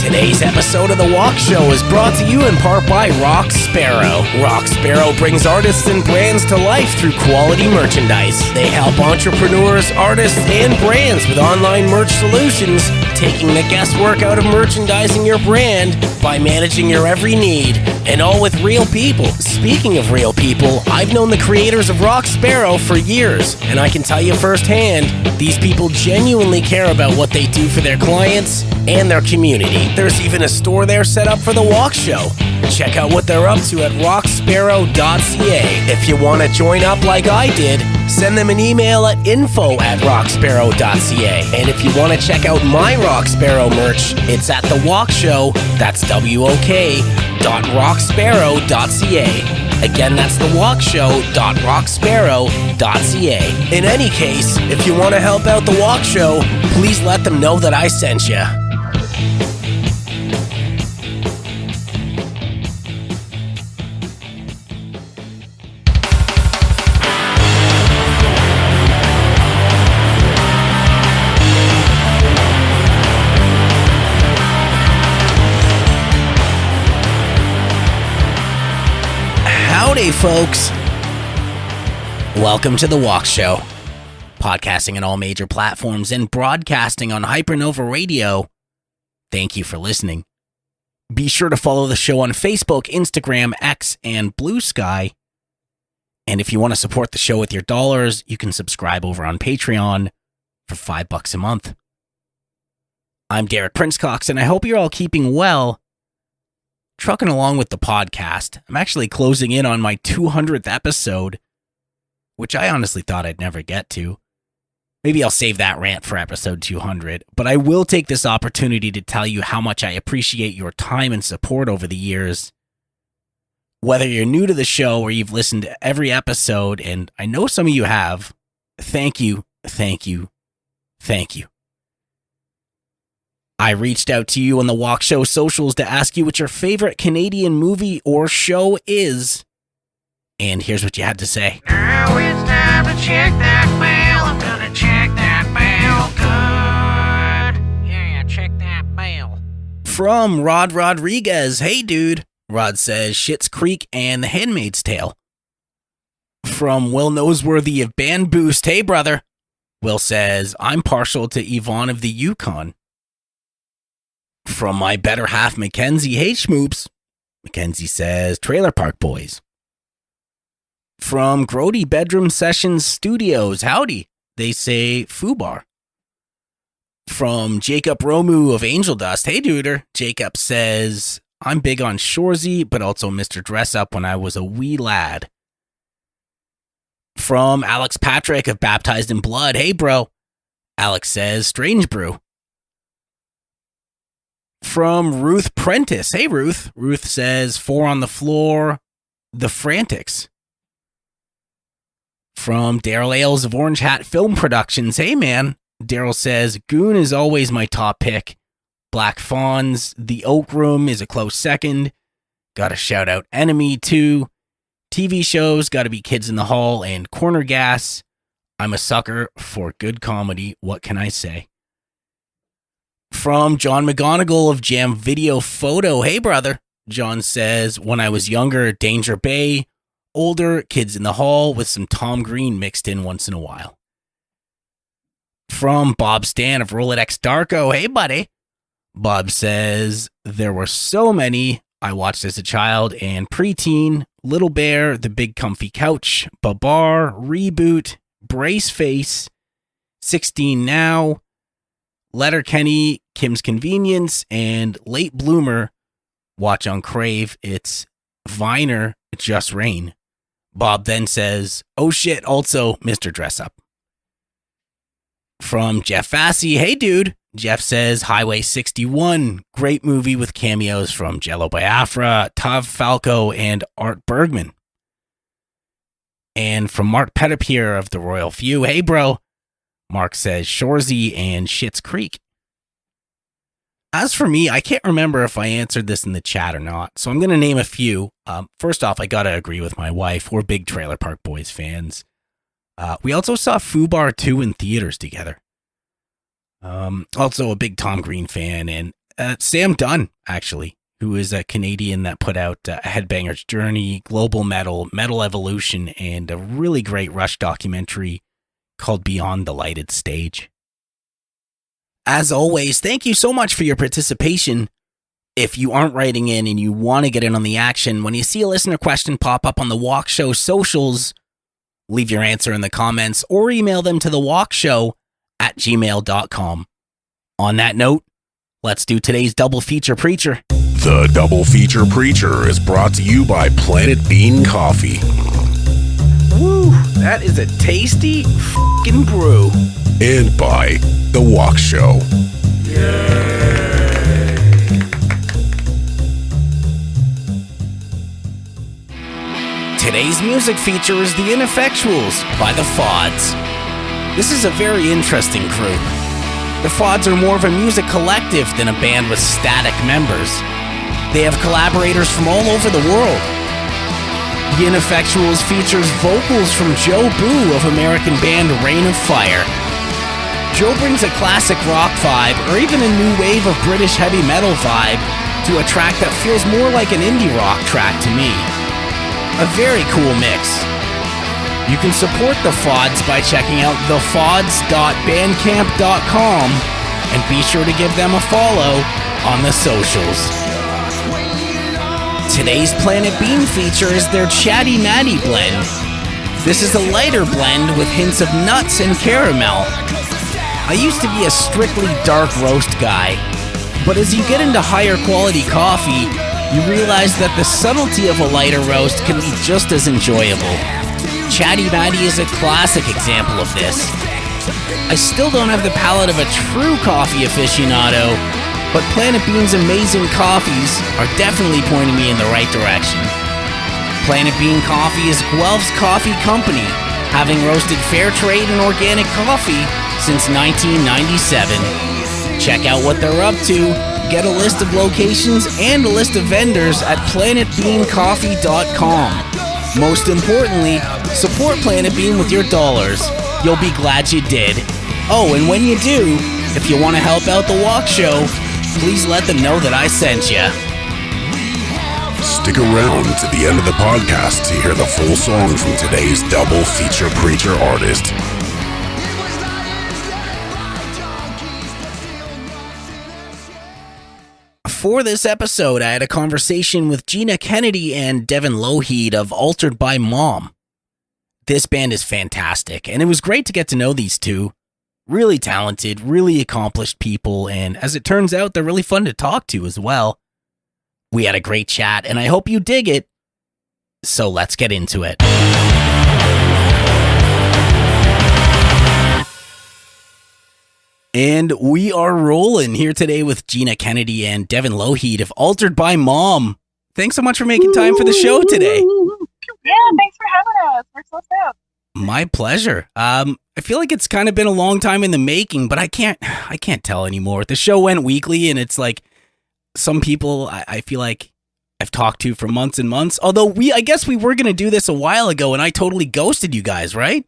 Today's episode of The Walk Show is brought to you in part by Rock Sparrow. Rock Sparrow brings artists and brands to life through quality merchandise. They help entrepreneurs, artists, and brands with online merch solutions, taking the guesswork out of merchandising your brand by managing your every need, and all with real people. Speaking of real people, I've known the creators of Rock Sparrow for years, and I can tell you firsthand, these people genuinely care about what they do for their clients and their community. There's even a store there set up for The Walk Show. Check out what they're up to at rocksparrow.ca. If you want to join up like I did, send them an email at info@rocksparrow.ca. And if you want to check out my Rock Sparrow merch, it's at The Walk Show. That's WOK.rocksparrow.ca. Again, that's thewalkshow.rocksparrow.ca. In any case, if you want to help out The Walk Show, please let them know that I sent you. Howdy, folks. Welcome to The Walk Show, podcasting on all major platforms and broadcasting on Hypernova Radio. Thank you for listening. Be sure to follow the show on Facebook, Instagram, X, and Blue Sky. And if you want to support the show with your dollars, you can subscribe over on Patreon for $5 a month. I'm Derek Prince-Cox, and I hope you're all keeping well. Trucking along with the podcast. I'm actually closing in on my 200th episode, which I honestly thought I'd never get to. Maybe I'll save that rant for episode 200, but I will take this opportunity to tell you how much I appreciate your time and support over the years. Whether you're new to the show or you've listened to every episode, and I know some of you have, thank you, thank you, thank you. I reached out to you on the Walk Show socials to ask you what your favorite Canadian movie or show is. And here's what you had to say. Now it's time to check that mail. I'm gonna check that mail good. Yeah, check that mail. From Rod Rodriguez. Hey, dude. Rod says Schitt's Creek and The Handmaid's Tale. From Will Noseworthy of Band Boost. Hey, brother. Will says, I'm partial to Yvonne of the Yukon. From my better half, Mackenzie. Hey, Schmoops. Mackenzie says, Trailer Park Boys. From Grody Bedroom Sessions Studios. Howdy. They say Fubar. From Jacob Romu of Angel Dust. Hey, duder. Jacob says, I'm big on Shorzy, but also Mr. Dress Up when I was a wee lad. From Alex Patrick of Baptized in Blood. Hey, bro. Alex says, Strange Brew. From Ruth Prentice. Hey, Ruth. Ruth says, 4 on the Floor, The Frantics. From Daryl Ailes of Orange Hat Film Productions. Hey, man. Daryl says, Goon is always my top pick. Black Fawns, The Oak Room is a close second. Gotta shout out Enemy, too. TV shows, gotta be Kids in the Hall and Corner Gas. I'm a sucker for good comedy. What can I say? From John McGonigal of Jam Video Photo. Hey, brother. John says, when I was younger, Danger Bay. Older, Kids in the Hall with some Tom Green mixed in once in a while. From Bob Stan of Rolodex Darko. Hey, buddy. Bob says, there were so many I watched as a child and preteen. Little Bear, The Big Comfy Couch, Babar, Reboot, Brace Face, 16 Now, Letterkenny, Kim's Convenience, and Late Bloomer. Watch on Crave. It's Viner, Just Rain. Bob then says, oh shit, also Mr. Dress Up. From Jeff Fassy. Hey, dude. Jeff says, Highway 61. Great movie with cameos from Jello Biafra, Tav Falco, and Art Bergman. And from Mark Pettipier of The Royal Few. Hey, bro. Mark says Shorzy and Schitt's Creek. As for me, I can't remember if I answered this in the chat or not, so I'm going to name a few. First off, I got to agree with my wife. We're big Trailer Park Boys fans. We also saw Fubar 2 in theaters together. Also a big Tom Green fan, and Sam Dunn, actually, who is a Canadian that put out Headbanger's Journey, Global Metal, Metal Evolution, and a really great Rush documentary called Beyond the Lighted Stage. As always, thank you so much for your participation. If you aren't writing in and you want to get in on the action, when you see a listener question pop up on the Walk Show socials, leave your answer in the comments or email them to thewalkshow@gmail.com. On that note, let's do today's Double Feature Preacher. The Double Feature Preacher is brought to you by Planet Bean Coffee. Woo, that is a tasty f***ing brew. And by The Walk Show. Today's music feature is The Ineffectuals by The Fods. This is a very interesting group. The Fods are more of a music collective than a band with static members. They have collaborators from all over the world. The Ineffectuals features vocals from Joe Boo of American band Rain of Fire. Joe brings a classic rock vibe or even a new wave of British heavy metal vibe to a track that feels more like an indie rock track to me. A very cool mix. You can support The Fods by checking out thefods.bandcamp.com and be sure to give them a follow on the socials. Today's Planet Bean feature is their Chatty Matty blend. This is a lighter blend with hints of nuts and caramel. I used to be a strictly dark roast guy, but as you get into higher quality coffee, you realize that the subtlety of a lighter roast can be just as enjoyable. Chatty Matty is a classic example of this. I still don't have the palate of a true coffee aficionado, but Planet Bean's amazing coffees are definitely pointing me in the right direction. Planet Bean Coffee is Guelph's coffee company, having roasted fair trade and organic coffee since 1997. Check out what they're up to, get a list of locations and a list of vendors at planetbeancoffee.com. Most importantly, support Planet Bean with your dollars. You'll be glad you did. Oh, and when you do, if you want to help out the Walk Show, please let them know that I sent you. Stick around to the end of the podcast to hear the full song from today's Double Feature Preacher artist. For this episode, I had a conversation with Gina Kennedy and Devon Lougheed of Altered by Mom. This band is fantastic, and it was great to get to know these two. Really talented, really accomplished people, and as it turns out, they're really fun to talk to as well. We had a great chat, and I hope you dig it. So let's get into it. And we are rolling here today with Gina Kennedy and Devon Lougheed of Altered by Mom. Thanks so much for making time for the show today. Yeah, thanks for having us. We're so stoked. My pleasure. I feel like it's kind of been a long time in the making, but I can't tell anymore. The show went weekly, and it's like some people I feel like I've talked to for months and months. Although I guess we were going to do this a while ago, and I totally ghosted you guys, right?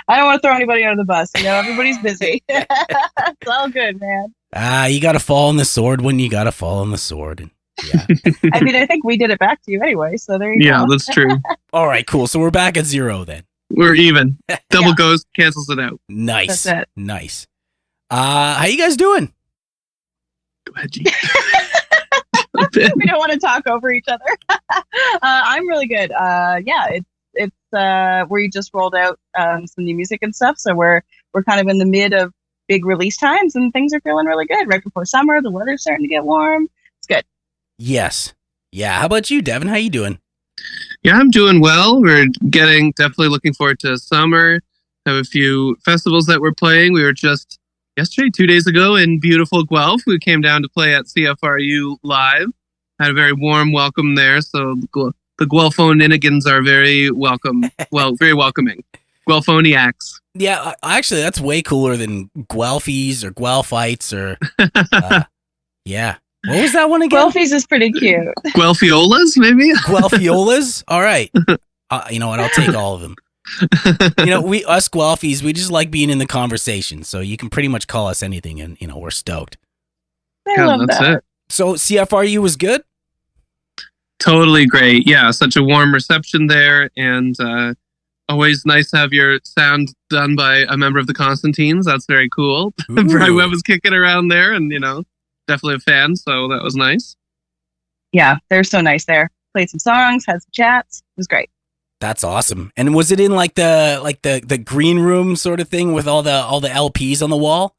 I don't want to throw anybody under the bus. You know, everybody's busy. It's all good, man. You got to fall on the sword when you got to fall on the sword. And, yeah. I mean, I think we did it back to you anyway, so there you go. Yeah, that's true. All right, cool. So we're back at zero then. We're even. Double ghost cancels it out. Nice. That's it. Nice. How you guys doing? Go ahead, G. We don't want to talk over each other. I'm really good. Yeah, it's we just rolled out some new music and stuff, so we're kind of in the mid of big release times, and things are feeling really good. Right before summer, the weather's starting to get warm. It's good. Yes. Yeah. How about you, Devon? How you doing? Yeah, I'm doing well. We're definitely looking forward to summer. Have a few festivals that we're playing. We were just yesterday, 2 days ago, in beautiful Guelph. We came down to play at CFRU live. Had a very warm welcome there. So the Guelphonians are very welcome. Well, very welcoming. Guelphoniacs. Yeah, actually, that's way cooler than Guelfies or Guelphites or yeah. What was that one again? Guelfies is pretty cute. Guelphiolas, maybe? Guelphiolas? All right. You know what? I'll take all of them. You know, us Guelfies, we just like being in the conversation. So you can pretty much call us anything and, you know, we're stoked. I love that's that. it. So CFRU was good? Totally great. Yeah, such a warm reception there, and always nice to have your sound done by a member of the Constantines. That's very cool. Brian Webb was kicking around there, and definitely a fan, so that was nice. Yeah, they're so nice there. Played some songs, had some chats. It was great. That's awesome. And was it in like the green room sort of thing with all the LPs on the wall?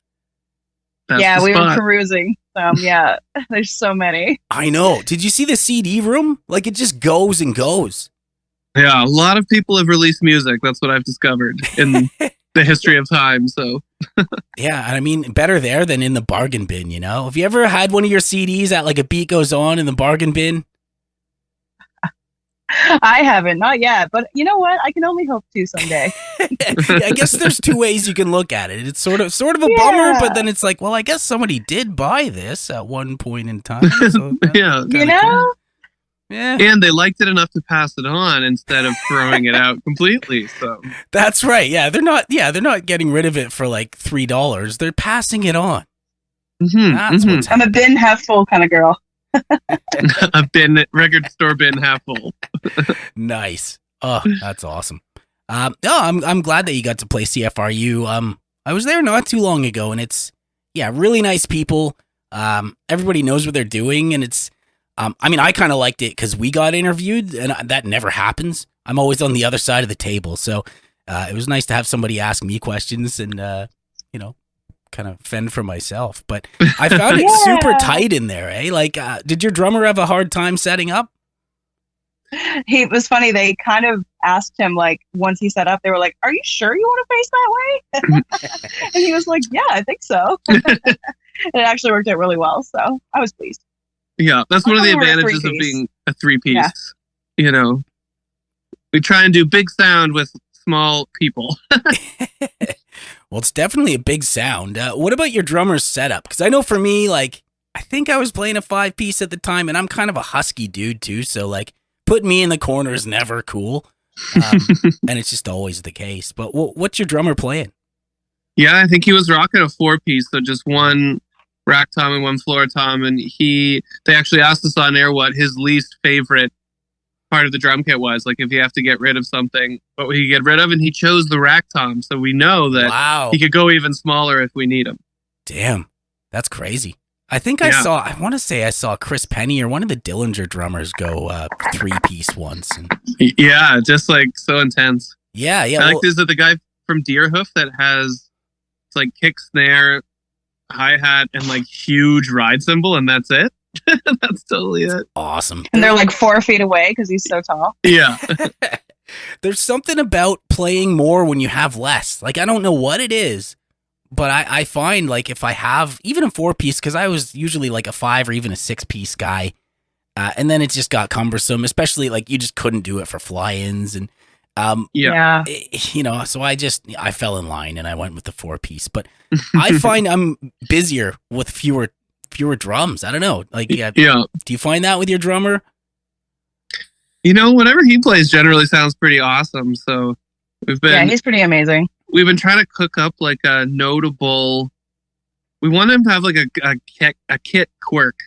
That's we spot. were perusing. Yeah, there's so many. I know. Did you see the CD room? Like it just goes and goes. Yeah, a lot of people have released music. That's what I've discovered in the history of time. So yeah, I mean, better there than in the bargain bin. Have you ever had one of your CDs at like a beat goes on in the bargain bin? I haven't, not yet. But you know what? I can only hope to someday. I guess there's two ways you can look at it. It's sort of a bummer, but then it's like, well, I guess somebody did buy this at one point in time. So yeah, cool. Yeah. And they liked it enough to pass it on instead of throwing it out completely. So that's right. Yeah, they're not getting rid of it for like $3. They're passing it on. That's what's I'm a bin half full kind of girl. A record store bin half full. Nice. Oh, that's awesome. I'm glad that you got to play CFRU. I was there not too long ago, and it's really nice people. Everybody knows what they're doing, and it's I kind of liked it because we got interviewed, and that never happens. I'm always on the other side of the table, so it was nice to have somebody ask me questions and kind of fend for myself. But I found it super tight in there, eh? Like, did your drummer have a hard time setting up? It was funny. They kind of asked him, like, once he set up, they were like, "Are you sure you want to face that way?" And he was like, "Yeah, I think so." It actually worked out really well, so I was pleased. Yeah, that's one of the advantages of being a three-piece. Yeah. We try and do big sound with small people. Well, it's definitely a big sound. What about your drummer's setup? Because I know for me, like, I think I was playing a 5-piece at the time, and I'm kind of a husky dude too, so like, putting me in the corner is never cool, and it's just always the case. But what's your drummer playing? Yeah, I think he was rocking a 4-piece, so just one rack tom and one floor tom, and they actually asked us on air what his least favorite part of the drum kit was, like if you have to get rid of something, what would he get rid of? And he chose the rack tom, so we know that he could go even smaller if we need him. Damn, that's crazy. I think I want to say I saw Chris Penny or one of the Dillinger drummers go 3-piece once. Yeah, just like so intense. Yeah. I like this the guy from Deerhoof that has like kick, snare, hi-hat, and like huge ride cymbal, and that's it. That's totally it. Awesome. And they're like 4 feet away because he's so tall. Yeah. There's something about playing more when you have less. Like, I don't know what it is, but I find like if I have even a 4-piece, because I was usually like a 5 or even a 6-piece guy, and then it just got cumbersome, especially like you just couldn't do it for fly-ins and so I fell in line and I went with the 4-piece. But I find I'm busier with fewer drums. I don't know. Like, do you find that with your drummer? Whatever he plays generally sounds pretty awesome. So he's pretty amazing. We've been trying to cook up like a notable. We want him to have like a kit quirk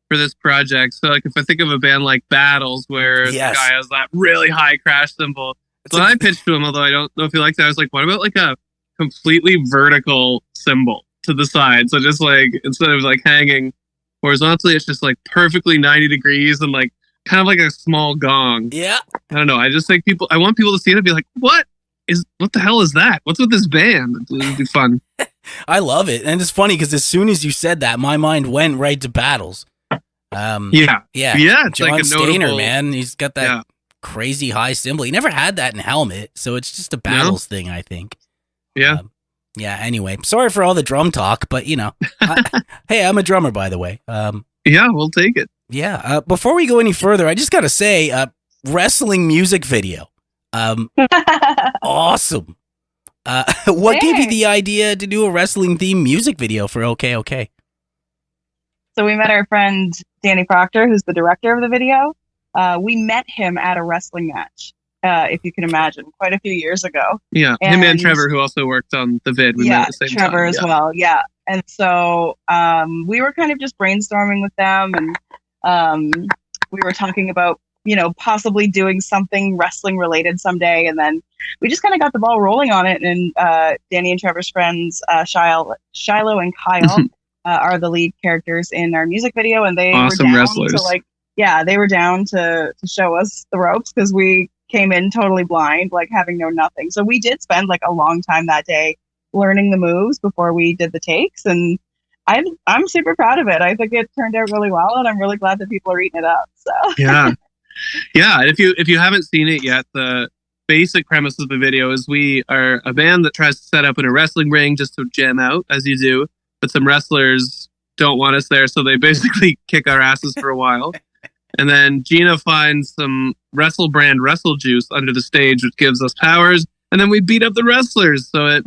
for this project. So like if I think of a band like Battles, where the guy has that really high crash cymbal. So I pitched to him, although I don't know if he liked it. I was like, what about like a completely vertical cymbal to the side? So just like instead of like hanging horizontally, it's just like perfectly 90 degrees and like kind of like a small gong. Yeah. I don't know. I just think I want people to see it and be like, what the hell is that? What's with this band? It'll be fun. I love it. And it's funny because as soon as you said that, my mind went right to Battles. It's John like a Stainer, notable, man. He's got that crazy high cymbal. He never had that in Helmet, so it's just a Battles thing, I think. Yeah. Anyway, sorry for all the drum talk, but hey, I'm a drummer, by the way. We'll take it. Yeah. Before we go any further, I just got to say, wrestling music video. Awesome. What gave you the idea to do a wrestling themed music video for OK? So we met our friend Danny Proctor, who's the director of the video. We met him at a wrestling match, if you can imagine, quite a few years ago. Yeah, him and Trevor, who also worked on the vid. We met at the same Trevor time. as well. Yeah, And so we were kind of just brainstorming with them, and we were talking about, possibly doing something wrestling related someday. And then we just kind of got the ball rolling on it. And Danny and Trevor's friends, Shiloh and Kyle, are the lead characters in our music video. And they awesome were down wrestlers. they were down to show us the ropes, because we came in totally blind, like having known nothing. So we did spend like a long time that day learning the moves before we did the takes. And I'm super proud of it. I think it turned out really well, and I'm really glad that people are eating it up. So yeah. And if you haven't seen it yet, the basic premise of the video is we are a band that tries to set up in a wrestling ring just to jam out, as you do, but some wrestlers don't want us there, so they basically kick our asses for a while. And then Gina finds some wrestle brand wrestle juice under the stage, which gives us powers, and then we beat up the wrestlers. So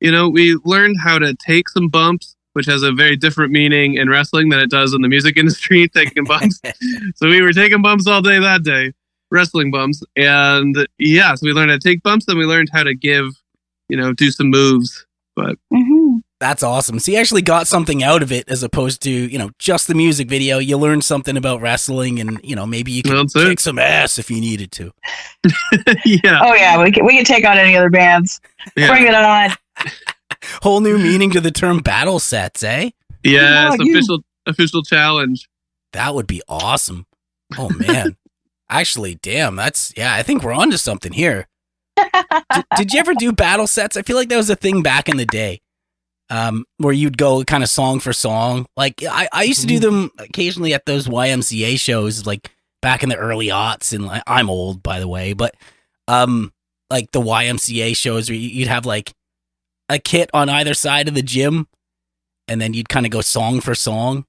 we learned how to take some bumps, which has a very different meaning in wrestling than it does in the music industry, taking bumps. So we were taking bumps all day that day, wrestling bumps. And so we learned how to take bumps, and we learned how to do some moves. But That's awesome. So you actually got something out of it, as opposed to, just the music video. You learned something about wrestling, and, maybe you could kick some ass if you needed to. Yeah. Oh yeah, we can take on any other bands. Yeah. Bring it on. Whole new meaning to the term battle sets, eh? Yeah, it's official challenge. That would be awesome. Oh man. Actually, damn, I think we're onto something here. Did you ever do battle sets? I feel like that was a thing back in the day. Where you'd go kind of song for song. Like I used to do them occasionally at those YMCA shows, like back in the early aughts, and I'm old, by the way, but like the YMCA shows where you'd have like a kit on either side of the gym, and then you'd kind of go song for song.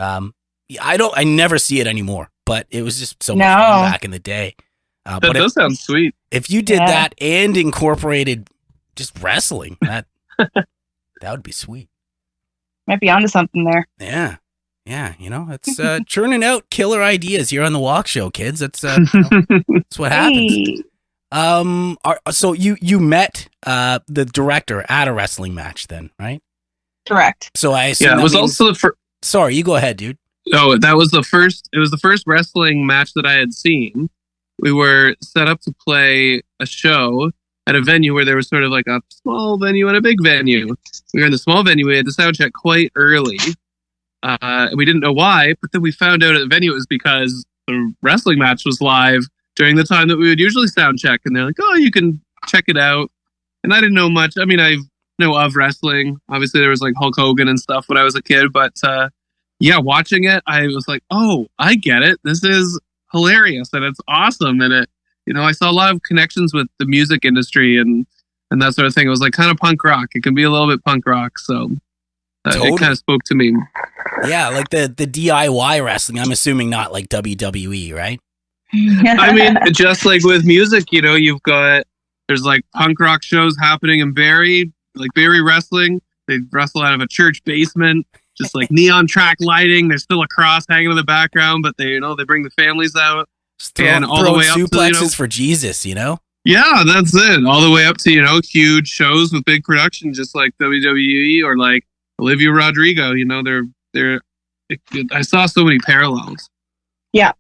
I never see it anymore, but it was just so much fun back in the day. That does sound sweet. If you did that and incorporated just wrestling, that would be sweet. Might be onto something there. Yeah. Yeah. It's churning out killer ideas here on the Walk Show, kids. That's what happens. So you met the director at a wrestling match then, right? Correct. So I assume it was also the first. Sorry, you go ahead, dude. Oh, that was the first. It was the first wrestling match that I had seen. We were set up to play a show at a venue where there was sort of like a small venue and a big venue. We were in the small venue. We had the sound check quite early. We didn't know why, but then we found out at the venue it was because the wrestling match was live during the time that we would usually sound check. And they're like, oh, you can check it out. And I didn't know much. I mean, I know of wrestling. Obviously, there was like Hulk Hogan and stuff when I was a kid. But watching it, I was like, oh, I get it. This is hilarious. And it's awesome. And I saw a lot of connections with the music industry and that sort of thing. It was like kind of punk rock. It can be a little bit punk rock. So it kind of spoke to me. Yeah, like the DIY wrestling. I'm assuming not like WWE, right? I mean, just like with music, there's like punk rock shows happening in Barrie, like Barrie wrestling. They wrestle out of a church basement, just like neon track lighting. There's still a cross hanging in the background, but they bring the families out. And all the way up suplexes for Jesus, Yeah, that's it. All the way up to, huge shows with big production, just like WWE or like Olivia Rodrigo. I saw so many parallels. Yeah.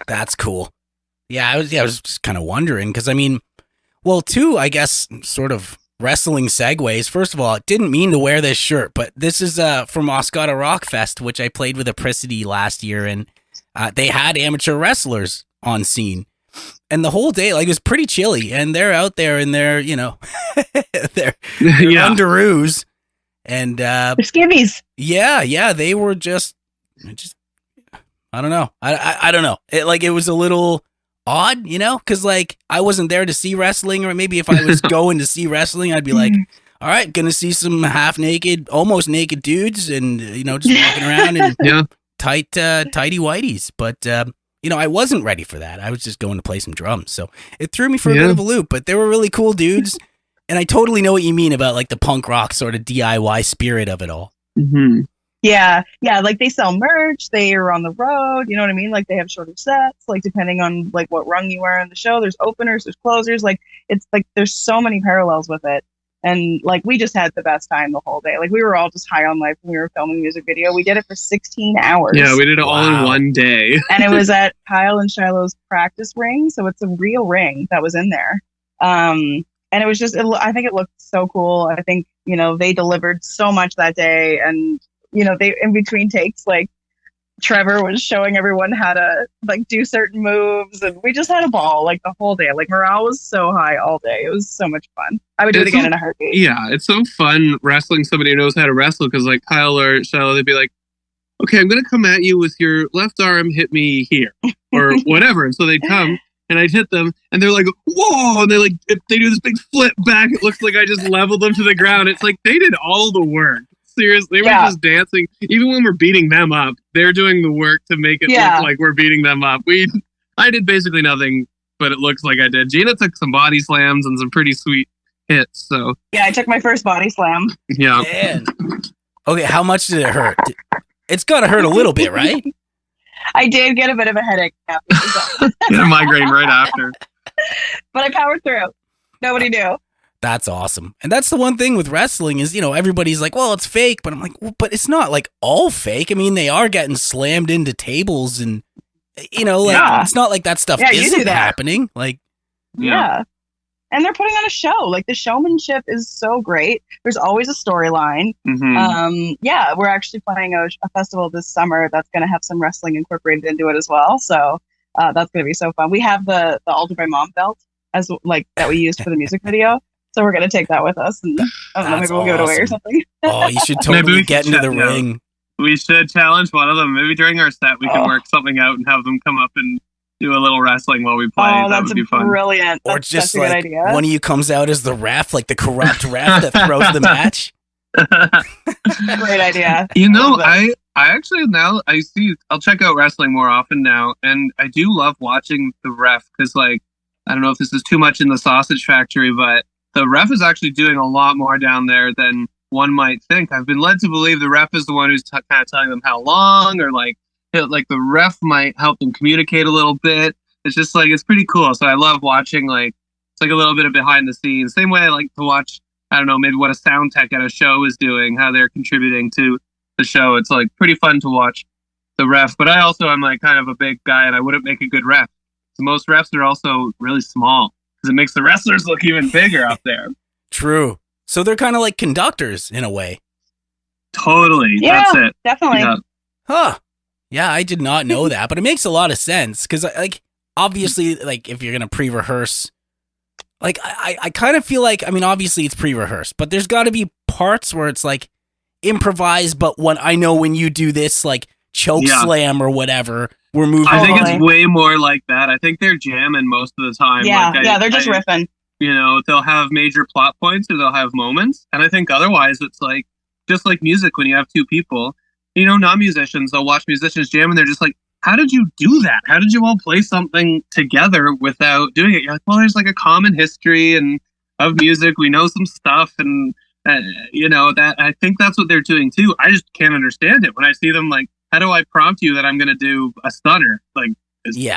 That's cool. Yeah, I was just kind of wondering, because I mean, well, two, I guess, sort of wrestling segues. First of all, I didn't mean to wear this shirt, but this is from Oscoda Rock Fest, which I played with Apricity last year, and they had amateur wrestlers on scene. And the whole day, like, it was pretty chilly, and they're out there in their, their underoos, and they're skivvies. Yeah, they were just I don't know. I don't know. It was a little odd, because like I wasn't there to see wrestling, or maybe if I was going to see wrestling, I'd be like, all right, gonna see some half naked, almost naked dudes, and just walking around in tighty whities. But I wasn't ready for that. I was just going to play some drums, so it threw me for a bit of a loop. But they were really cool dudes, and I totally know what you mean about like the punk rock sort of DIY spirit of it all. Mm-hmm. Yeah, like they sell merch, they are on the road, you know what I mean? Like they have shorter sets, like depending on like what rung you are in the show, there's openers, there's closers, like it's like there's so many parallels with it. And like, we just had the best time the whole day. Like, we were all just high on life when we were filming the music video. We did it for 16 hours. Yeah, we did it all in one day. And it was at Kyle and Shiloh's practice ring. So it's a real ring that was in there. And it was just, I think it looked so cool. I think, they delivered so much that day. And, they, in between takes, like, Trevor was showing everyone how to like do certain moves, and we just had a ball like the whole day. Like, morale was so high all day. It was so much fun. I would do it again in a heartbeat. Yeah, it's so fun wrestling somebody who knows how to wrestle, because like Kyle or Shiloh, they'd be like, okay, I'm going to come at you with your left arm, hit me here or whatever. And so they'd come and I'd hit them and they're like, whoa. And they do this big flip back. It looks like I just leveled them to the ground. It's like they did all the work. Seriously, we're just dancing. Even when we're beating them up, they're doing the work to make it look like we're beating them up. I did basically nothing, but it looks like I did. Gina took some body slams and some pretty sweet hits. So yeah, I took my first body slam. Yeah. Man. Okay, how much did it hurt? It's got to hurt a little bit, right? I did get a bit of a headache after. Get a migraine right after. But I powered through. Nobody knew. That's awesome. And that's the one thing with wrestling is, everybody's like, well, it's fake. But I'm like, well, but it's not like all fake. I mean, they are getting slammed into tables and, it's not like that stuff isn't happening. Like, yeah. And they're putting on a show. Like, the showmanship is so great. There's always a storyline. Mm-hmm. We're actually playing a festival this summer that's going to have some wrestling incorporated into it as well. So that's going to be so fun. We have the Alter by Mom belt as like that we used for the music video. So we're going to take that with us. And I don't know, maybe we'll give it away or something. Oh, you should totally get into the ring. We should challenge one of them. Maybe during our set, we can work something out and have them come up and do a little wrestling while we play. Oh, that would be fun. Brilliant. Or just like a good idea. One of you comes out as the ref, like the corrupt ref that throws the match. Great idea. I actually now I'll check out wrestling more often now. And I do love watching the ref because, like, I don't know if this is too much in the sausage factory, but the ref is actually doing a lot more down there than one might think. I've been led to believe the ref is the one who's kind of telling them how long, or like the ref might help them communicate a little bit. It's just like, it's pretty cool. So I love watching, like, it's like a little bit of behind the scenes. Same way I like to watch, I don't know, maybe what a sound tech at a show is doing, how they're contributing to the show. It's like pretty fun to watch the ref. But I also am like kind of a big guy and I wouldn't make a good ref. So most refs are also really small, because it makes the wrestlers look even bigger out there. True. So they're kind of like conductors in a way. Totally. Yeah, that's it. Definitely. Yeah. Huh. Yeah, I did not know that, but it makes a lot of sense because, like, obviously, like, if you're going to pre-rehearse, like, I kind of feel like, I mean, obviously it's pre-rehearsed, but there's got to be parts where it's, like, improvised, but when you do this, like, choke slam or whatever, we're moving. I think it's way more like that. I think they're jamming most of the time. Yeah, they're just riffing. They'll have major plot points or they'll have moments. And I think otherwise it's like, just like music when you have two people, non-musicians, they'll watch musicians jam and they're just like, how did you do that? How did you all play something together without doing it? You're like, well, there's like a common history and of music. We know some stuff. And, that I think that's what they're doing too. I just can't understand it when I see them like, how do I prompt you that I'm going to do a stunner? Like,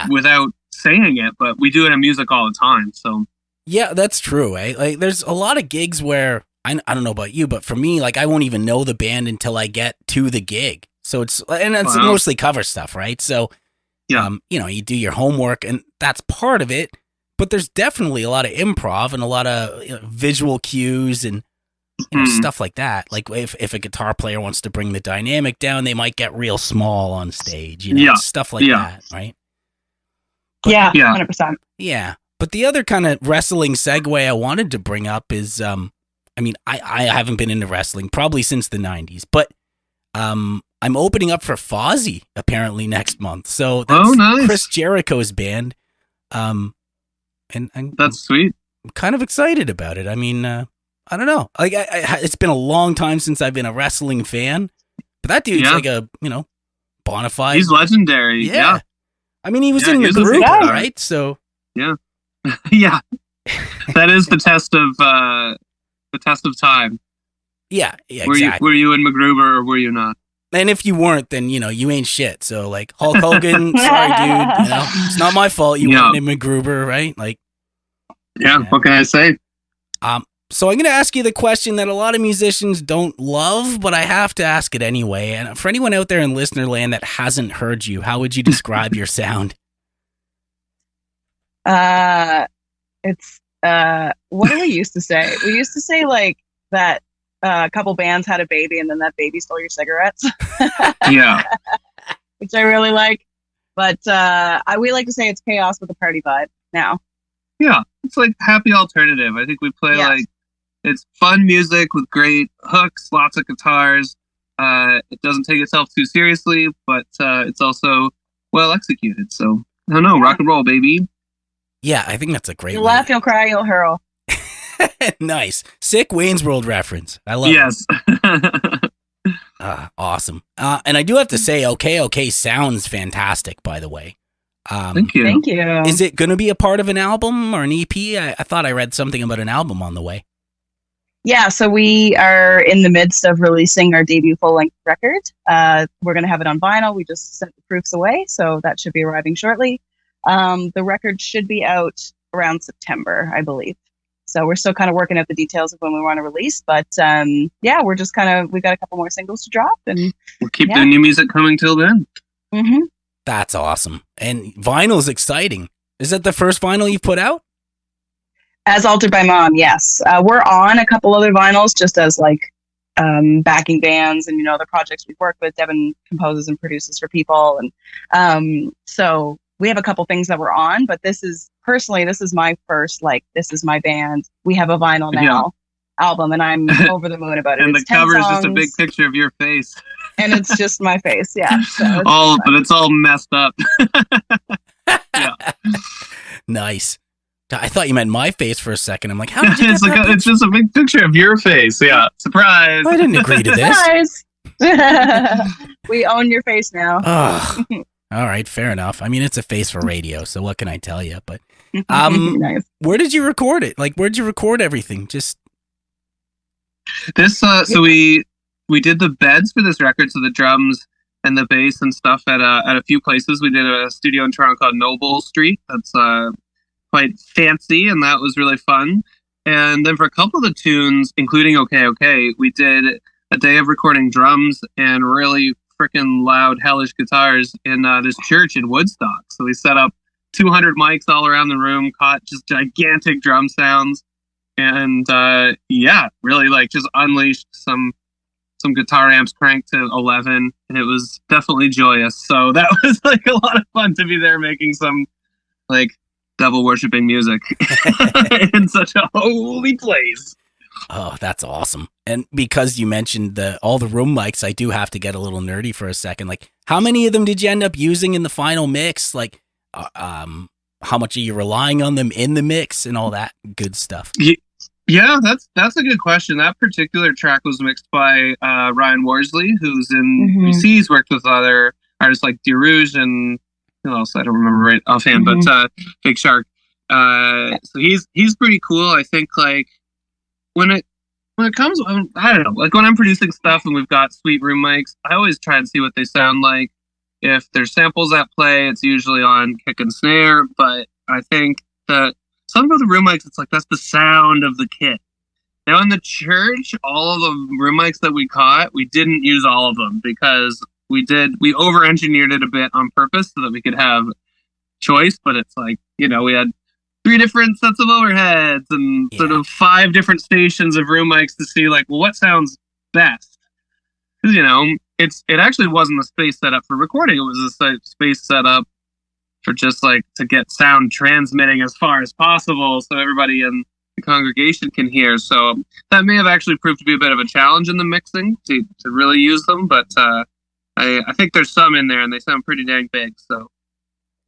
without saying it, but we do it in music all the time. So yeah, that's true. Eh? Like, there's a lot of gigs where I don't know about you, but for me, like, I won't even know the band until I get to the gig. So it's mostly cover stuff, right? So, you do your homework, and that's part of it. But there's definitely a lot of improv and a lot of visual cues and stuff like that. Like, if a guitar player wants to bring the dynamic down, they might get real small on stage. Stuff like that, right? But, 100%. Yeah. But the other kind of wrestling segue I wanted to bring up is, I haven't been into wrestling probably since the 90s, but I'm opening up for Fozzy apparently next month. So that's nice. Chris Jericho's band. And that's sweet. I'm kind of excited about it. I mean, I don't know. Like, it's been a long time since I've been a wrestling fan, but that dude's like a, bona fide. He's legendary. Yeah. I mean, he was in the group, right? So yeah. Yeah. That is the test of time. Yeah, exactly. Were you in MacGruber or were you not? And if you weren't, then you ain't shit. So like Hulk Hogan, sorry, dude. It's not my fault. You weren't in MacGruber, right? Like, what can I say? So I'm going to ask you the question that a lot of musicians don't love, but I have to ask it anyway. And for anyone out there in listener land that hasn't heard you, how would you describe your sound? It's what do we used to say? We used to say like that a couple bands had a baby and then that baby stole your cigarettes. Yeah. Which I really like. But we like to say it's chaos with a party vibe now. Yeah, it's like happy alternative. I think we play like it's fun music with great hooks, lots of guitars. It doesn't take itself too seriously, but it's also well executed. So I don't know, rock and roll, baby. Yeah, I think that's a great. You'll laugh, you'll cry, you'll hurl. Nice, sick Wayne's World reference. I love it. Yes. Awesome. And I do have to say, okay sounds fantastic, by the way. Thank you. Thank you. Is it going to be a part of an album or an EP? I thought I read something about an album on the way. Yeah, so we are in the midst of releasing our debut full-length record. We're going to have it on vinyl. We just sent the proofs away, so that should be arriving shortly. The record should be out around September, I believe. So we're still kind of working out the details of when we want to release. But yeah, we're just we've got a couple more singles to drop. And we'll keep the new music coming till then. Mm-hmm. That's awesome. And vinyl's exciting. Is that the first vinyl you've put out? As Altered by Mom, yes. We're on a couple other vinyls just as like backing bands and, the projects we've worked with. Devon composes and produces for people. And so we have a couple things that we're on, but this is my first, this is my band. We have a vinyl now album, and I'm over the moon about it. And it's the cover is songs, just a big picture of your face. And it's just my face, yeah. So but it's all messed up. Yeah. Nice. I thought you meant my face for a second. I'm like, how did you get it's just a big picture of your face. Yeah. Surprise. I didn't agree to this. Surprise. We own your face now. Oh, all right, fair enough. I mean, it's a face for radio, so what can I tell you? But nice. Where did you record it? Where'd you record everything? Just this. So we did the beds for this record, so the drums and the bass and stuff at a few places. We did a studio in Toronto called Noble Street. That's quite fancy, and that was really fun. And then for a couple of the tunes, including Okay, we did a day of recording drums and really freaking loud, hellish guitars in this church in Woodstock. So we set up 200 mics all around the room, caught just gigantic drum sounds, and really just unleashed some guitar amps cranked to 11, and it was definitely joyous. So that was a lot of fun to be there making some devil worshipping music in such a holy place. Oh, that's awesome. And because you mentioned all the room mics, I do have to get a little nerdy for a second. How many of them did you end up using in the final mix? How much are you relying on them in the mix and all that good stuff? Yeah, that's a good question. That particular track was mixed by Ryan Worsley, who's in BC. He's worked with other artists like Rouge and who else? I don't remember right offhand, but Big Shark. So he's pretty cool. I think when it comes, I don't know, when I'm producing stuff and we've got sweet room mics, I always try and see what they sound like. If there's samples at play, it's usually on kick and snare, but I think that some of the room mics, it's that's the sound of the kit. Now in the church, all of the room mics that we caught, we didn't use all of them because we over-engineered it a bit on purpose so that we could have choice, but it's we had 3 different sets of overheads and sort of 5 different stations of room mics to see what sounds best. Because it actually wasn't a space set up for recording. It was a space set up for just to get sound transmitting as far as possible so everybody in the congregation can hear. So that may have actually proved to be a bit of a challenge in the mixing to really use them, but I think there's some in there and they sound pretty dang big. So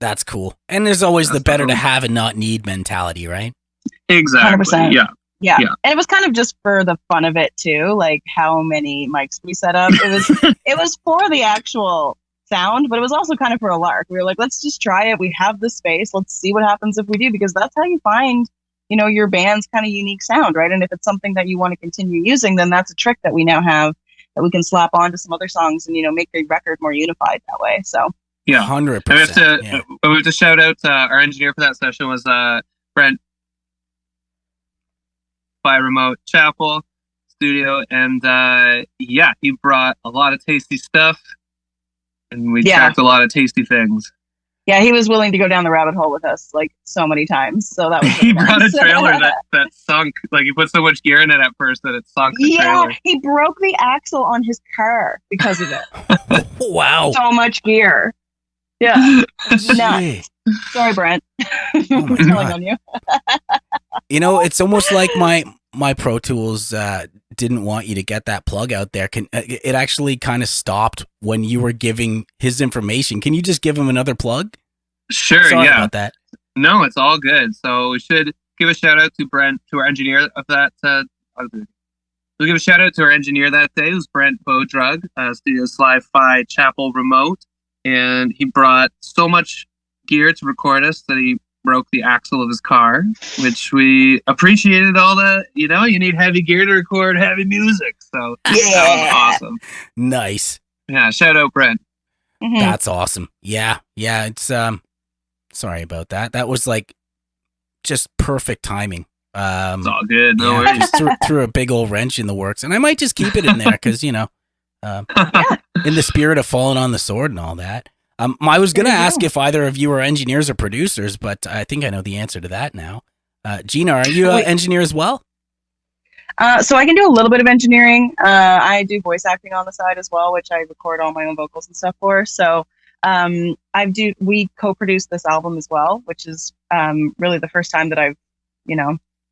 that's cool. And there's always the better to have and not need mentality, right? Exactly. 100%. Yeah. And it was kind of just for the fun of it too, how many mics we set up. It was for the actual sound, but it was also kind of for a lark. We were let's just try it. We have the space. Let's see what happens if we do, because that's how you find, your band's kind of unique sound, right? And if it's something that you want to continue using, then that's a trick that we now have that we can slap onto some other songs and, make the record more unified that way. So yeah, 100%. We have to shout out our engineer for that session was Brent. by remote chapel studio, and he brought a lot of tasty stuff, and we tracked a lot of tasty things. Yeah, he was willing to go down the rabbit hole with us like so many times. So that was really he brought nice. a trailer that sunk. Like he put so much gear in it at first that it sunk the trailer. He broke the axle on his car because of it. Wow. So much gear. Yeah. Nuts. Sorry, Brent. Oh my Telling God. on you. You know, it's almost like my Pro Tools didn't want you to get that plug out there. It actually kind of stopped when you were giving his information. Can you just give him another plug? Sure. Sorry yeah. about that. No, it's all good. So we should give a shout out to Brent, to our engineer of that. We'll give a shout out to our engineer that day, who's Brent Bodrug, Studio Sli-Fi Chapel Remote. And he brought so much gear to record us that he broke the axle of his car, which we appreciated. All that, you need heavy gear to record heavy music. So that was awesome. Nice. Yeah, shout out Brent. Mhm. That's awesome. Yeah. It's sorry about that. That was like just perfect timing. It's all good. No yeah, worries. just threw a big old wrench in the works, and I might just keep it in there because in the spirit of falling on the sword and all that. I was going to ask if either of you are engineers or producers, but I think I know the answer to that now. Gina, are you an engineer as well? So I can do a little bit of engineering. I do voice acting on the side as well, which I record all my own vocals and stuff for. So we co-produced this album as well, which is really the first time that I've,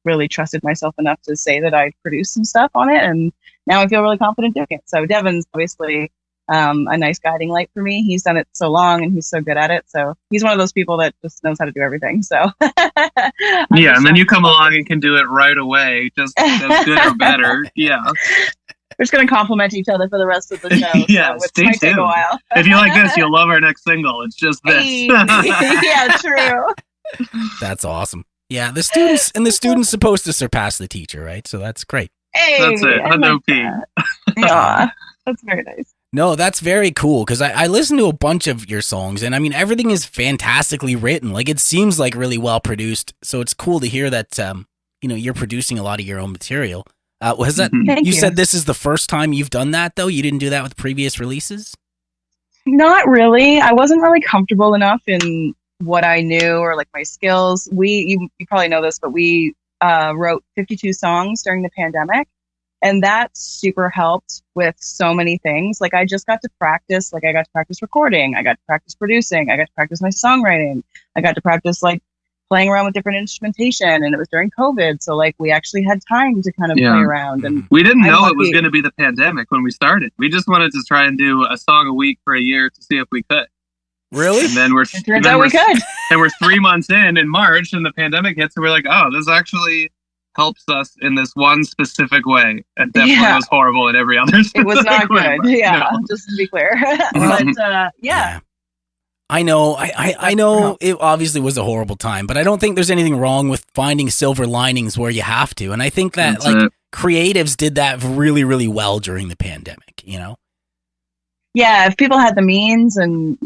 really trusted myself enough to say that I produced some stuff on it. And now I feel really confident doing it. So Devon's obviously a nice guiding light for me. He's done it so long and he's so good at it. So he's one of those people that just knows how to do everything. So yeah, and then you come along and can do it right away, just as good or better. Yeah. We're just going to compliment each other for the rest of the show. Yeah, so stay might take a tuned. while. If you like this, you'll love our next single. It's just this. Yeah, true. That's awesome. Yeah, the student's supposed to surpass the teacher, right? So that's great. Hey, That's it. I like P. that. Aw, that's very nice. No, that's very cool because I listened to a bunch of your songs, and I mean everything is fantastically written. Like it seems like really well produced. So it's cool to hear that you're producing a lot of your own material. Was that Thank you you. said this is the first time you've done that though? You didn't do that with previous releases? Not really. I wasn't really comfortable enough in what I knew or like my skills. You probably know this, but we wrote 52 songs during the pandemic, and that super helped with so many things. Like I just got to practice. Like I got to practice recording. I got to practice producing. I got to practice my songwriting. I got to practice like playing around with different instrumentation, and it was during COVID, so like we actually had time to kind of play around. And we didn't know I'm it was lucky. going to be the pandemic when we started. We just wanted to try and do a song a week for a year to see if we could. Really? And then It turns out we could. And we're 3 months in March, and the pandemic hits, and we're like, oh, this actually helps us in this one specific way. It definitely was horrible in every other It was not way, good. but, Yeah, no. just to be clear. But yeah. I know. I know it obviously was a horrible time, but I don't think there's anything wrong with finding silver linings where you have to. And I think that That's it. creatives did that really, really well during the pandemic, Yeah, if people had the means, and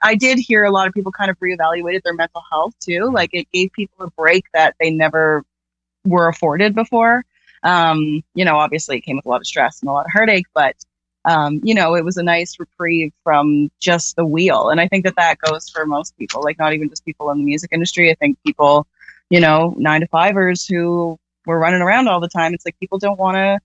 I did hear a lot of people kind of reevaluated their mental health too. Like it gave people a break that they never were afforded before. Obviously it came with a lot of stress and a lot of heartache, but it was a nice reprieve from just the wheel. And I think that goes for most people, like not even just people in the music industry. I think people, 9-to-5ers who were running around all the time. It's like people don't want to,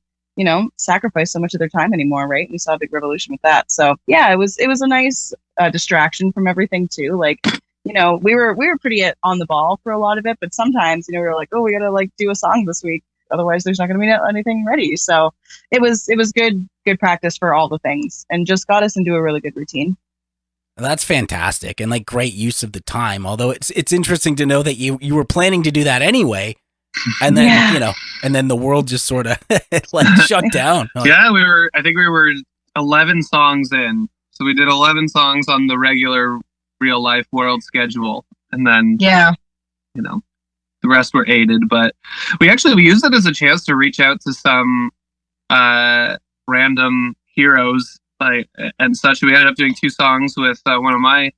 sacrifice so much of their time anymore, right? We saw a big revolution with that. So yeah, it was a nice distraction from everything too. Like, we were pretty on the ball for a lot of it, but sometimes, we were like, oh, we gotta like do a song this week. Otherwise there's not going to be anything ready. So it was good practice for all the things, and just got us into a really good routine. That's fantastic, and like great use of the time. Although it's interesting to know that you were planning to do that anyway, and then and then the world just sort of like shut down. Yeah, I think we were 11 songs in, so we did 11 songs on the regular real life world schedule, and then the rest were aided. But we used it as a chance to reach out to some random heroes and such. We ended up doing 2 songs with one of my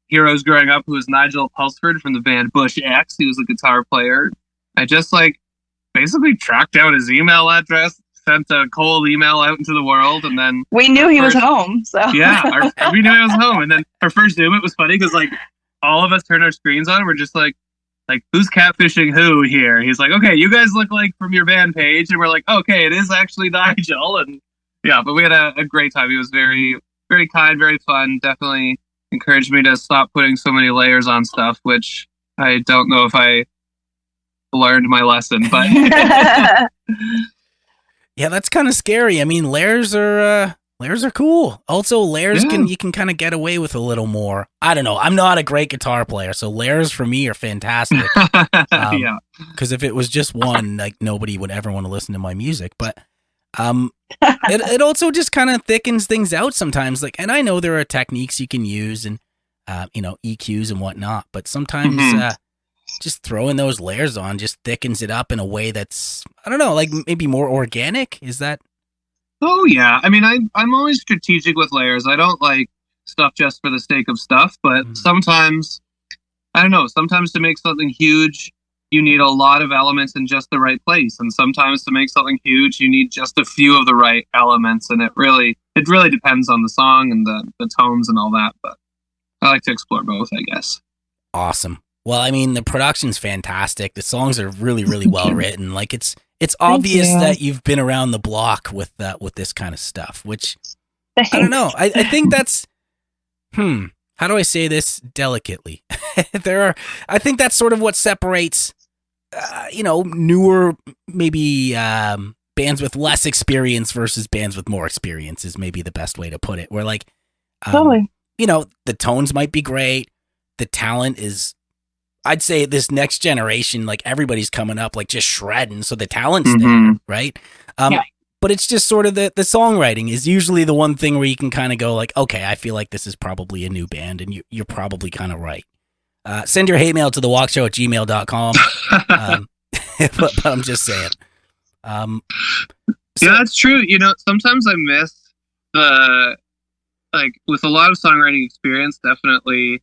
heroes growing up, who was Nigel Pulsford from the band Bush X. He was a guitar player. I just basically tracked down his email address, sent a cold email out into the world, and then we knew he was home. So yeah, we knew he was home. And then our first Zoom, it was funny because like all of us turned our screens on, and we're just like who's catfishing who here? He's like, okay, you guys look like from your band page, and we're like, okay, it is actually Nigel, and yeah, but we had a great time. He was very, very kind, very fun. Definitely encouraged me to stop putting so many layers on stuff, which I don't know if I learned my lesson, but yeah, that's kind of scary. I mean, layers are cool. Also, layers you can kind of get away with a little more. I don't know. I'm not a great guitar player, so layers for me are fantastic. Yeah, because if it was just one, like nobody would ever want to listen to my music. But it also just kind of thickens things out sometimes. Like, and I know there are techniques you can use and EQs and whatnot, but sometimes just throwing those layers on just thickens it up in a way that's, I don't know, like maybe more organic. Is that? Oh yeah. I mean, I'm always strategic with layers. I don't like stuff just for the sake of stuff, but sometimes, I don't know, sometimes to make something huge, you need a lot of elements in just the right place. And sometimes to make something huge, you need just a few of the right elements. And it really depends on the song and the tones and all that. But I like to explore both, I guess. Awesome. Well, I mean, the production's fantastic. The songs are really, really well written. Like it's obvious that you've been around the block with this kind of stuff, which I don't know. I think that's, how do I say this delicately? I think that's sort of what separates, newer, maybe bands with less experience versus bands with more experience is maybe the best way to put it. Where like, totally. The tones might be great. The talent is, I'd say this next generation, like everybody's coming up, like just shredding. So the talent's there, right? But it's just sort of the songwriting is usually the one thing where you can kind of go like, okay, I feel like this is probably a new band, and you're probably kind of right. Send your hate mail to thewalkshow@gmail.com. But I'm just saying. Yeah, that's true. Sometimes I miss with a lot of songwriting experience, definitely,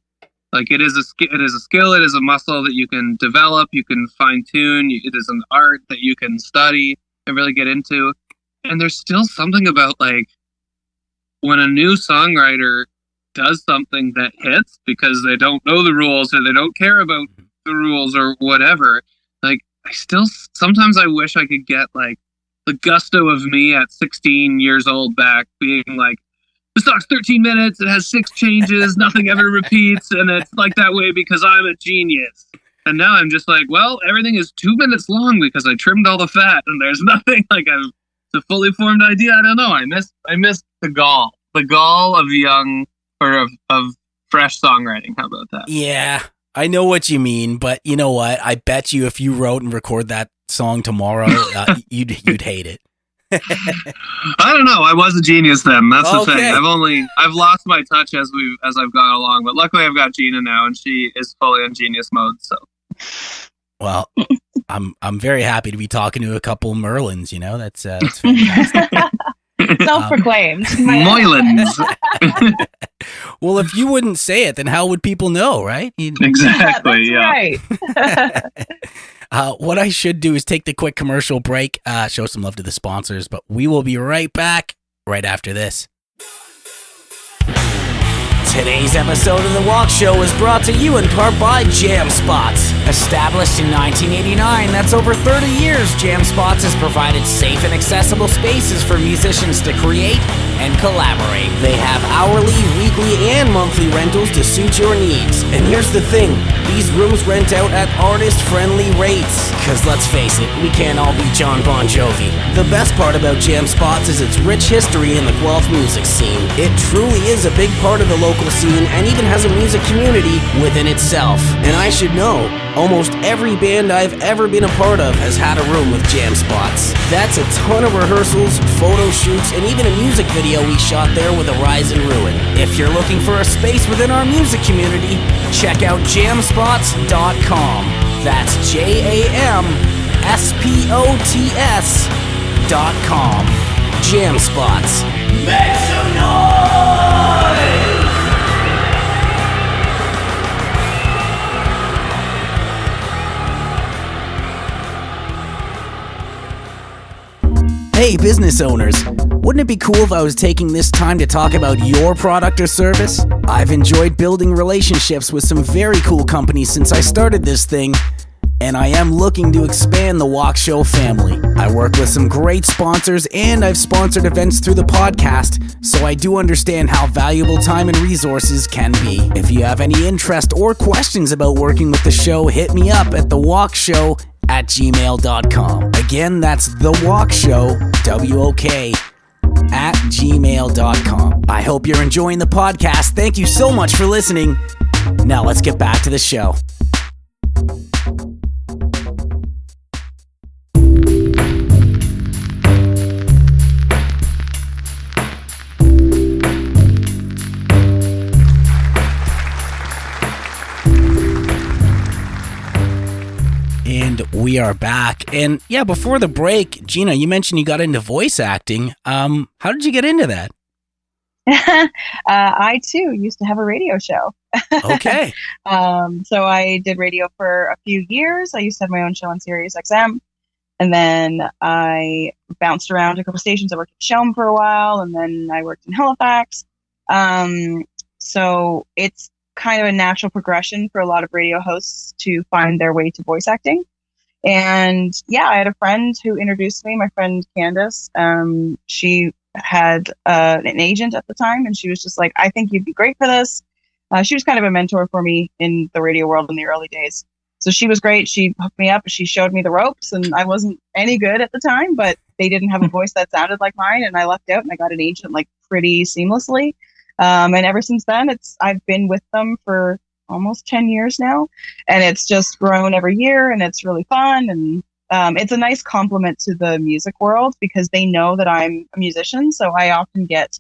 like it is a skill, it is a muscle that you can develop, you can fine tune. It is an art that you can study and really get into. And there's still something about like when a new songwriter does something that hits because they don't know the rules or they don't care about the rules or whatever. Like sometimes I wish I could get like the gusto of me at 16 years old back, being like, the song's 13 minutes, it has 6 changes, nothing ever repeats, and it's like that way because I'm a genius. And now I'm just like, well, everything is 2 minutes long because I trimmed all the fat and there's nothing like it's a fully formed idea. I don't know. I miss the gall of young or of fresh songwriting. How about that? Yeah, I know what you mean, but you know what? I bet you if you wrote and record that song tomorrow, you'd hate it. I don't know. I was a genius then. That's the thing. I've lost my touch as I've gone along, but luckily I've got Gina now, and she is fully in genius mode. So, well, I'm very happy to be talking to a couple Merlins. That's fantastic. Self-proclaimed Moylans. Well, if you wouldn't say it, then how would people know, right? Exactly. Right. What I should do is take the quick commercial break, show some love to the sponsors, but we will be right back right after this. Today's episode of The Walk Show is brought to you in part by Jam Spots. Established in 1989, that's over 30 years, Jam Spots has provided safe and accessible spaces for musicians to create and collaborate. They have hourly, weekly, and monthly rentals to suit your needs. And here's the thing, these rooms rent out at artist-friendly rates. Cause let's face it, we can't all be John Bon Jovi. The best part about Jam Spots is its rich history in the Guelph music scene. It truly is a big part of the local scene and even has a music community within itself. And I should know, almost every band I've ever been a part of has had a room with Jam Spots. That's a ton of rehearsals, photo shoots, and even a music video we shot there with A Rise and Ruin. If you're looking for a space within our music community, check out jamspots.com. That's JAMSPOTS.com. Jam Spots. Make some noise! Hey, business owners, wouldn't it be cool if I was taking this time to talk about your product or service? I've enjoyed building relationships with some very cool companies since I started this thing, and I am looking to expand the Walk Show family. I work with some great sponsors, and I've sponsored events through the podcast, so I do understand how valuable time and resources can be. If you have any interest or questions about working with the show, hit me up at thewalkshow@gmail.com. Again, that's thewalkshow, W-O-K, at gmail.com. I hope you're enjoying the podcast. Thank you so much for listening. Now let's get back to the show. And we are back. And yeah, before the break, Gina, you mentioned you got into voice acting. How did you get into that? I too used to have a radio show. Okay. So I did radio for a few years. I used to have my own show on Sirius XM. And then I bounced around to a couple stations. I worked at Shelm for a while, and then I worked in Halifax. So it's kind of a natural progression for a lot of radio hosts to find their way to voice acting. And yeah, I had a friend who introduced me, my friend Candace. She had an agent at the time, and she was just like, I think you'd be great for this. She was kind of a mentor for me in the radio world in the early days. So she was great. She hooked me up. She showed me the ropes, and I wasn't any good at the time, but they didn't have a voice that sounded like mine. And I lucked out and I got an agent like pretty seamlessly. And ever since then, I've been with them for almost 10 years now, and it's just grown every year, and it's really fun. And it's a nice compliment to the music world because they know that I'm a musician. So I often get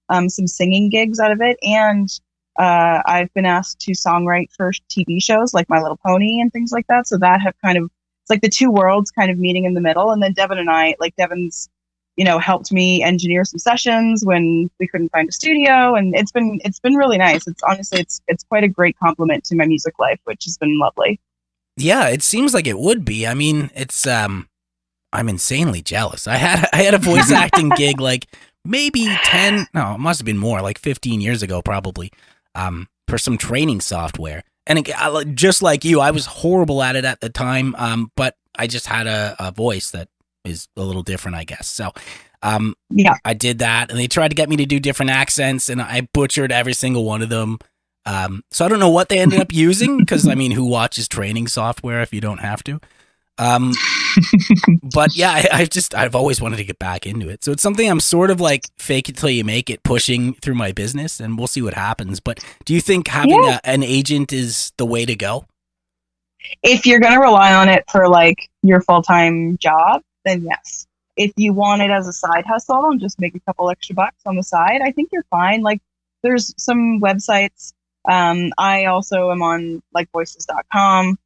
some singing gigs out of it. And I've been asked to songwrite for TV shows like My Little Pony and things like that. So that have kind of, it's like the two worlds kind of meeting in the middle. And then Devon and I, like Devon's, helped me engineer some sessions when we couldn't find a studio, and it's been really nice. It's honestly, it's quite a great compliment to my music life, which has been lovely. Yeah, it seems like it would be. I mean, it's I'm insanely jealous. I had a voice acting gig like maybe it must have been more, like 15 years ago probably, for some training software. And just like you, I was horrible at it at the time, but I just had a voice that is a little different, I guess. So yeah, I did that, and they tried to get me to do different accents, and I butchered every single one of them. So I don't know what they ended up using, because I mean, who watches training software if you don't have to? But yeah, I've always wanted to get back into it. So it's something I'm sort of like fake it till you make it, pushing through my business, and we'll see what happens. But do you think having an agent is the way to go? If you're going to rely on it for like your full-time job, then yes. If you want it as a side hustle and just make a couple extra bucks on the side, I think you're fine. Like there's some websites. I also am on like voices.com.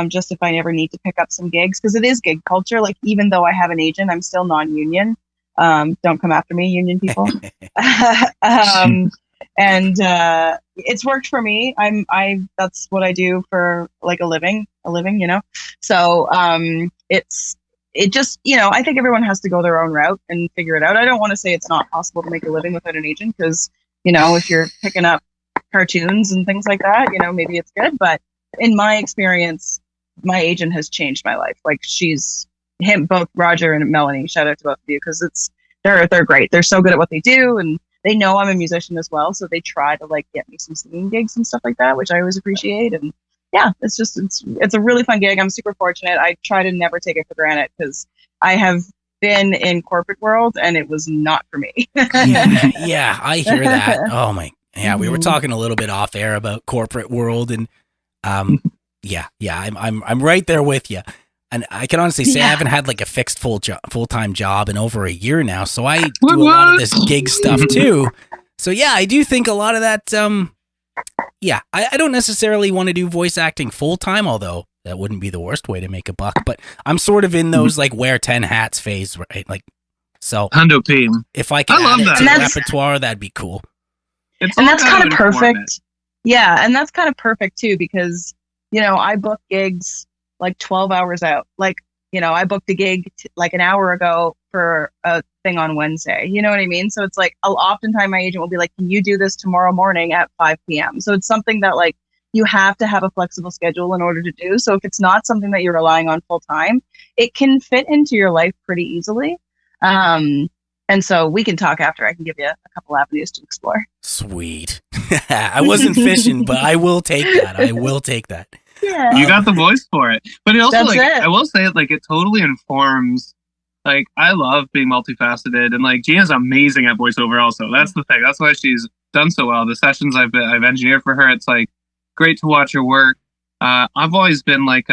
Just if I ever need to pick up some gigs, because it is gig culture. Like even though I have an agent, I'm still non-union. Don't come after me, union people. And it's worked for me. That's what I do for like a living, So it just, I think everyone has to go their own route and figure it out. I don't want to say it's not possible to make a living without an agent, because, if you're picking up cartoons and things like that, maybe it's good. But in my experience, my agent has changed my life. Like both Roger and Melanie, shout out to both of you, because they're great. They're so good at what they do, and they know I'm a musician as well. So they try to like get me some singing gigs and stuff like that, which I always appreciate. And yeah, it's a really fun gig. I'm super fortunate. I try to never take it for granted, because I have been in corporate world and it was not for me. yeah, I hear that. Oh my, yeah. We were talking a little bit off air about corporate world, and yeah, I'm right there with you. And I can honestly say I haven't had like a fixed full-time job in over a year now. So I do a lot of this gig stuff too. So yeah, I do think a lot of that, I don't necessarily want to do voice acting full-time, although that wouldn't be the worst way to make a buck. But I'm sort of in those like wear 10 hats phase, right? Like, so Hundo P. If I can add it to the repertoire, that'd be cool. And that's kind of perfect. Yeah, and that's kind of perfect too, because, I book gigs like 12 hours out. Like, I booked a gig like an hour ago for a thing on Wednesday. You know what I mean? So it's like, oftentimes my agent will be like, can you do this tomorrow morning at 5 p.m.? So it's something that like you have to have a flexible schedule in order to do. So if it's not something that you're relying on full time, it can fit into your life pretty easily. And so we can talk after. I can give you a couple avenues to explore. Sweet. I wasn't fishing, but I will take that. I will take that. Yeah. You got the voice for it. But it also, That's like, it. I will say it, like, it totally informs, like, I love being multifaceted, and, like, Gina's amazing at voiceover also. That's the thing. That's why she's done so well. The sessions I've engineered for her, it's, like, great to watch her work. I've always been, like,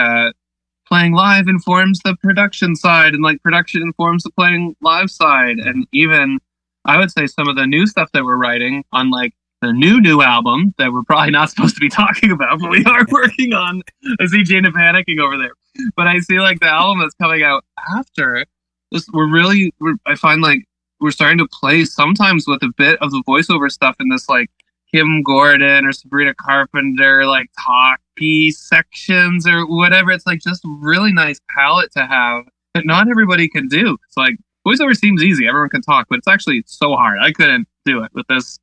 playing live informs the production side, and, like, production informs the playing live side. And even, I would say, some of the new stuff that we're writing on, like, the new album that we're probably not supposed to be talking about, but we are working on. I see Gina panicking over there. But I see, like, the album that's coming out after, I find, like, we're starting to play sometimes with a bit of the voiceover stuff in this, like, Kim Gordon or Sabrina Carpenter, like, talk piece sections or whatever. It's, like, just a really nice palette to have that not everybody can do. It's like, voiceover seems easy. Everyone can talk, but it's actually so hard. I couldn't do it with this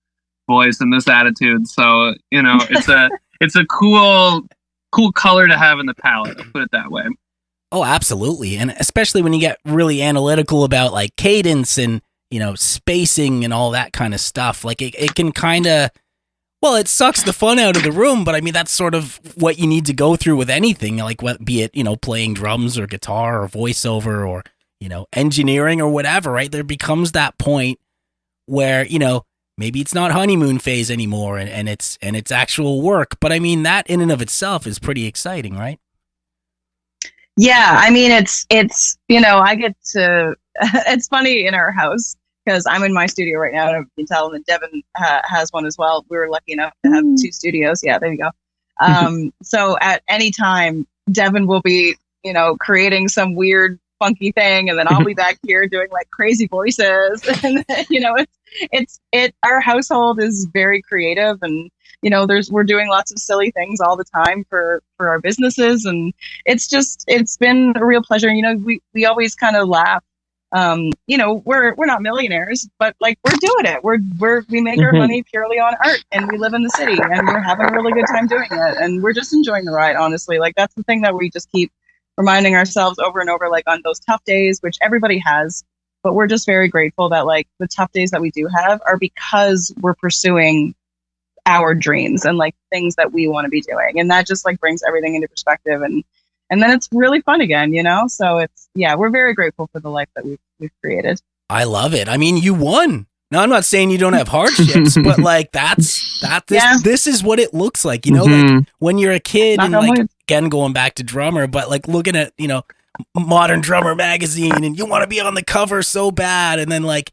voice and this attitude. So, you know, it's a cool color to have in the palette. I'll put it that way. Oh, absolutely. And especially when you get really analytical about like cadence and, you know, spacing and all that kind of stuff. Like it can kind of, well, it sucks the fun out of the room, but I mean, that's sort of what you need to go through with anything, like be it, you know, playing drums or guitar or voiceover or, you know, engineering or whatever, right? There becomes that point where, you know, maybe it's not honeymoon phase anymore and it's actual work. But I mean, that in and of itself is pretty exciting, right? Yeah. I mean, it's, you know, I get to, it's funny in our house because I'm in my studio right now and I've been telling that Devon has one as well. We were lucky enough to have 2 studios. Yeah, there you go. So at any time, Devon will be, you know, creating some weird funky thing, and then I'll be back here doing like crazy voices. And you know, our household is very creative, and you know, we're doing lots of silly things all the time for our businesses, and it's been a real pleasure. You know, we always kind of laugh. You know, we're not millionaires, but like we're doing it. We make our money purely on art, and we live in the city, and we're having a really good time doing it, and we're just enjoying the ride. Honestly, like that's the thing that we just keep reminding ourselves over and over, like on those tough days, which everybody has, but we're just very grateful that like the tough days that we do have are because we're pursuing our dreams and like things that we want to be doing. And that just like brings everything into perspective, and then it's really fun again, you know? So we're very grateful for the life that we've created. I love it. I mean, you won. Now, I'm not saying you don't have hardships, but like this is what it looks like, you know, like when you're a kid and like, again, going back to drummer, but like looking at, you know, Modern Drummer magazine and you want to be on the cover so bad. And then like,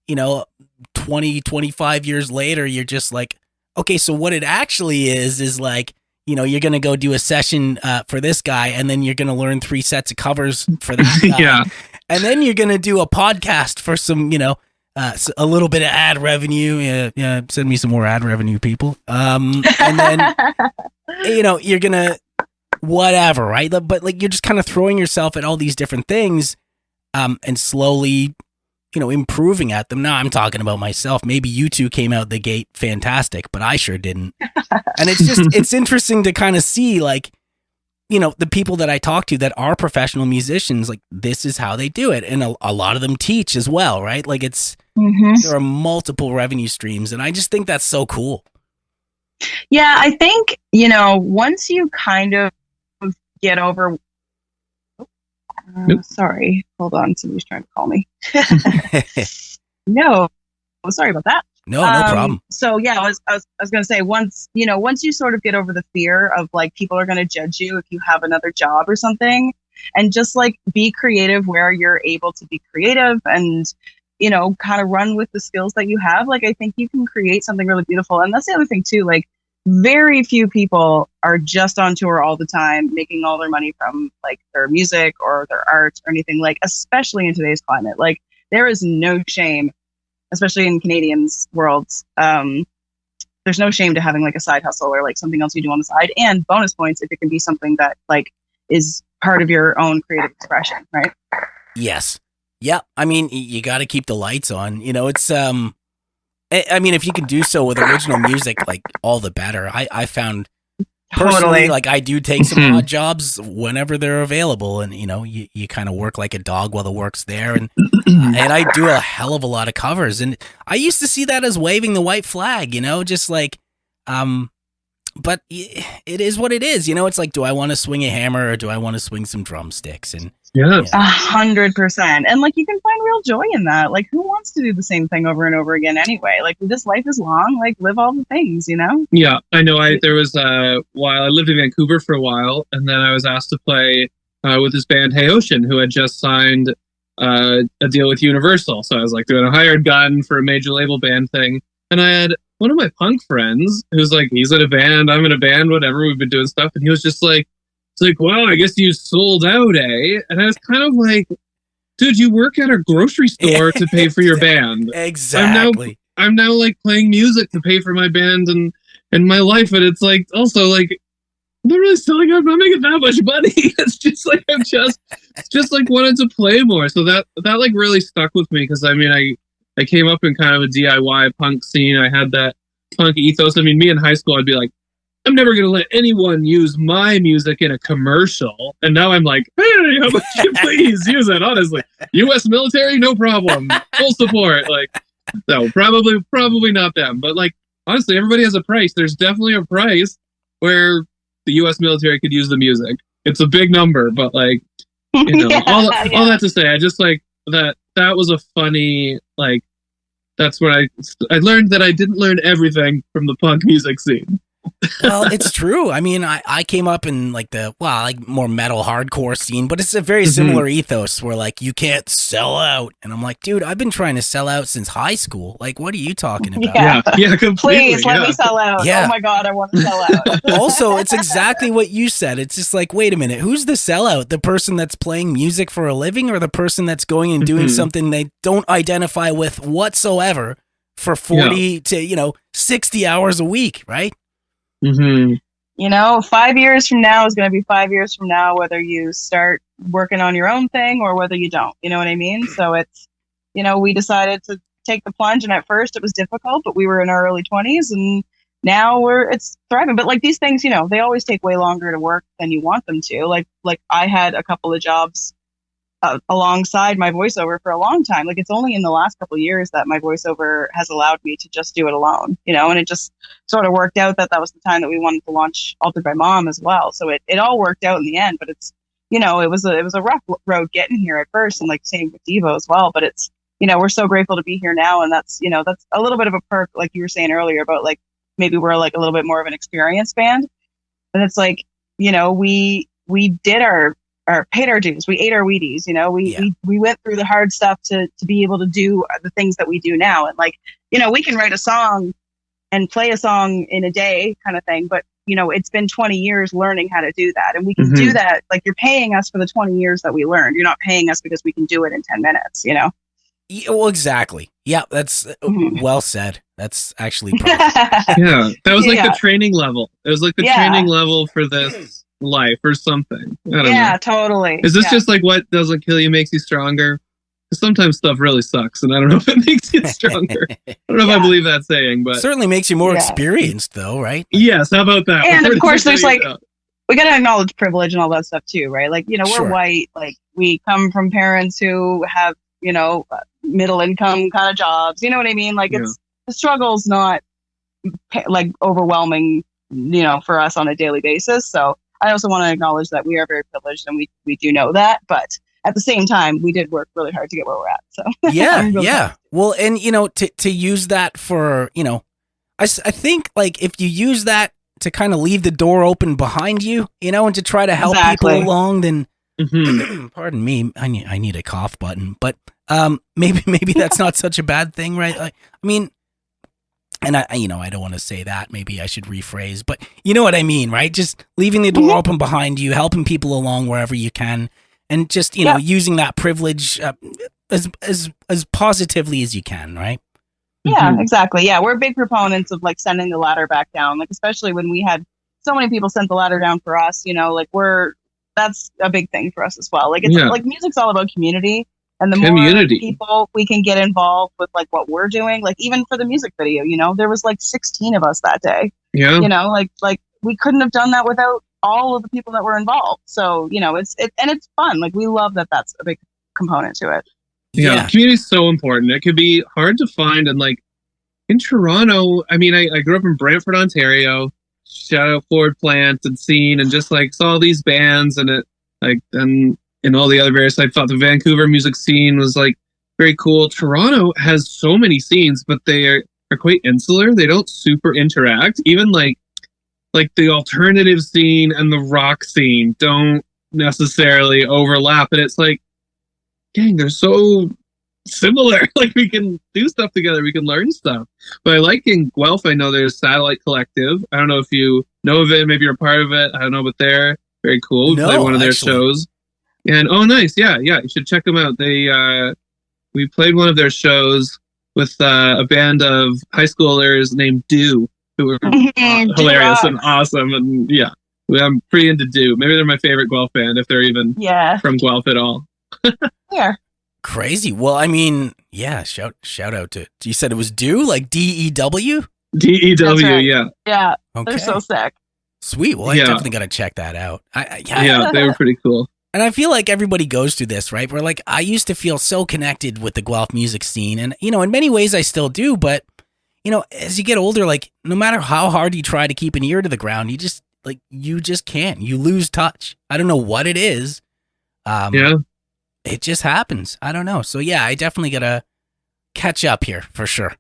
you know, 20, 25 years later, you're just like, okay, so what it actually is like, you know, you're going to go do a session for this guy, and then you're going to learn 3 sets of covers for that guy. Yeah. And then you're going to do a podcast for some, you know, a little bit of ad revenue. Yeah, send me some more ad revenue, people. And then, you know, you're going to whatever, right? But like, you're just kind of throwing yourself at all these different things and slowly, you know, improving at them. Now I'm talking about myself. Maybe you two came out the gate fantastic, but I sure didn't. And it's interesting to kind of see, like, you know, the people that I talk to that are professional musicians, like this is how they do it. And a lot of them teach as well, right? Like there are multiple revenue streams, and I just think that's so cool. Yeah, I think, you know, once you kind of get over, sorry, hold on, somebody's trying to call me. No, sorry about that. No problem. So yeah, I was going to say, once you sort of get over the fear of like people are going to judge you if you have another job or something, and just like be creative where you're able to be creative and, you know, kind of run with the skills that you have. Like, I think you can create something really beautiful. And that's the other thing too, like very few people are just on tour all the time, making all their money from like their music or their art or anything, like, especially in today's climate. Like there is no shame, especially in Canadians' worlds. There's no shame to having like a side hustle or like something else you do on the side, and bonus points if it can be something that like is part of your own creative expression, right? Yes. Yeah, I mean, you got to keep the lights on. It's I mean, if you can do so with original music, like all the better. I found personally, Totally. like I do take some odd jobs whenever they're available, and you kind of work like a dog while the work's there, and I do a hell of a lot of covers, and I used to see that as waving the white flag, just like, but it is what it is, It's like, do I want to swing a hammer or do I want to swing some drumsticks? And Yeah. 100%. And like, you can find real joy in that. Like, who wants to do the same thing over and over again anyway? Like, this life is long. Like, live all the things, Yeah, I know. There was a while I lived in Vancouver for a while, and then I was asked to play with this band Hey Ocean, who had just signed a deal with Universal. So I was like doing a hired gun for a major label band thing, and I had one of my punk friends who's like, he's in a band, I'm in a band, whatever. We've been doing stuff, and he was just like, it's like, well, I guess you sold out, eh? And I was kind of like, dude, you work at a grocery store to pay for your band. Exactly. I'm now like playing music to pay for my band and my life, and it's like also like I'm not really selling out. I'm not making that much money. It's just like I'm just like wanted to play more. So that like really stuck with me because I mean I came up in kind of a DIY punk scene. I had that punk ethos. I mean, me in high school, I'd be like, I'm never going to let anyone use my music in a commercial. And now I'm like, hey, how about you please use it? Honestly, U.S. military, no problem. Full support. Like, no, probably not them. But like, honestly, everybody has a price. There's definitely a price where the U.S. military could use the music. It's a big number, but like, all that to say, I just like that was a funny, like, that's where I learned that I didn't learn everything from the punk music scene. Well, it's true. I mean, I came up in like more metal hardcore scene, but it's a very similar ethos where like you can't sell out. And I'm like, dude, I've been trying to sell out since high school. Like, what are you talking about? Yeah, completely. Please let me sell out. Yeah. Oh my God, I want to sell out. Also, it's exactly what you said. It's just like, wait a minute, who's the sellout? The person that's playing music for a living or the person that's going and doing something they don't identify with whatsoever for 40 to, 60 hours a week, right? 5 years from now is going to be 5 years from now, whether you start working on your own thing or whether you don't, you know what I mean? So it's, we decided to take the plunge, and at first it was difficult, but we were in our early 20s and now it's thriving. But like these things, they always take way longer to work than you want them to. Like I had a couple of jobs alongside my voiceover for a long time. Like it's only in the last couple of years that my voiceover has allowed me to just do it alone, and it just sort of worked out that was the time that we wanted to launch Altered by Mom as well. So it all worked out in the end, but it's, it was a rough road getting here at first, and like same with Devo as well. But it's, we're so grateful to be here now. And that's, that's a little bit of a perk, like you were saying earlier about like, maybe we're like a little bit more of an experienced band. And it's like, we did our paid our dues. We ate our Wheaties, we went through the hard stuff to be able to do the things that we do now. And like, we can write a song and play a song in a day kind of thing. But, it's been 20 years learning how to do that. And we can do that. Like you're paying us for the 20 years that we learned. You're not paying us because we can do it in 10 minutes, Yeah, well, exactly. Yeah, that's well said. That's actually perfect. Yeah, that was like the training level. It was like the training level for this life or something. I don't know. Totally. Is this just like what doesn't kill you makes you stronger? Sometimes stuff really sucks, and I don't know if it makes you stronger. I don't know if I believe that saying, but certainly makes you more experienced, though, right? Yes. How about that? And of course, there's like we got to acknowledge privilege and all that stuff too, right? Like we're white, like we come from parents who have middle income kind of jobs. You know what I mean? Like it's the struggle's not like overwhelming, for us on a daily basis. So I also want to acknowledge that we are very privileged, and we do know that, but at the same time, we did work really hard to get where we're at. So yeah. Well, and to use that for, I think like if you use that to kind of leave the door open behind you, and to try to help people along, then pardon me, I need a cough button, but maybe that's not such a bad thing, right? Like, I mean, and I don't want to say that. Maybe I should rephrase, but you know what I mean, right? Just leaving the door open behind you, helping people along wherever you can. And just, using that privilege as positively as you can, right? Yeah, exactly. Yeah, we're big proponents of like sending the ladder back down, like especially when we had so many people sent the ladder down for us, like that's a big thing for us as well. Like it's like music's all about community. And the Community. more people we can get involved with like what we're doing, like even for the music video, there was like 16 of us that day. Yeah. Like we couldn't have done that without all of the people that were involved. So, it's fun. Like we love that that's a big component to it. Yeah. Community is so important. It could be hard to find. And like in Toronto, I mean, I grew up in Brantford, Ontario. Shout out Forward Plant and Scene, and just like saw these bands and and all the other various. I thought the Vancouver music scene was like very cool. Toronto has so many scenes, but they are quite insular. They don't super interact. Even like the alternative scene and the rock scene don't necessarily overlap. And it's like, dang, they're so similar. Like we can do stuff together. We can learn stuff. But I like in Guelph, I know there's Satellite Collective. I don't know if you know of it. Maybe you're a part of it. I don't know, but they're very cool. No, play one of their actually. shows. And oh, nice. Yeah. You should check them out. We played one of their shows with a band of high schoolers named Do, who were hilarious and awesome. And yeah, I'm pretty into Do. Maybe they're my favorite Guelph band if they're even from Guelph at all. Yeah. Crazy. Well, I mean, yeah, shout out to, you said it was Do, like DEW? DEW, right. yeah. Yeah. Okay. They're so sick. Sweet. Well, I definitely got to check that out. Yeah, they were pretty cool. And I feel like everybody goes through this, right? Where like I used to feel so connected with the Guelph music scene, and in many ways I still do, but as you get older, like no matter how hard you try to keep an ear to the ground, you just can't. You lose touch. I don't know what it is. It just happens. I don't know. So yeah, I definitely gotta catch up here for sure.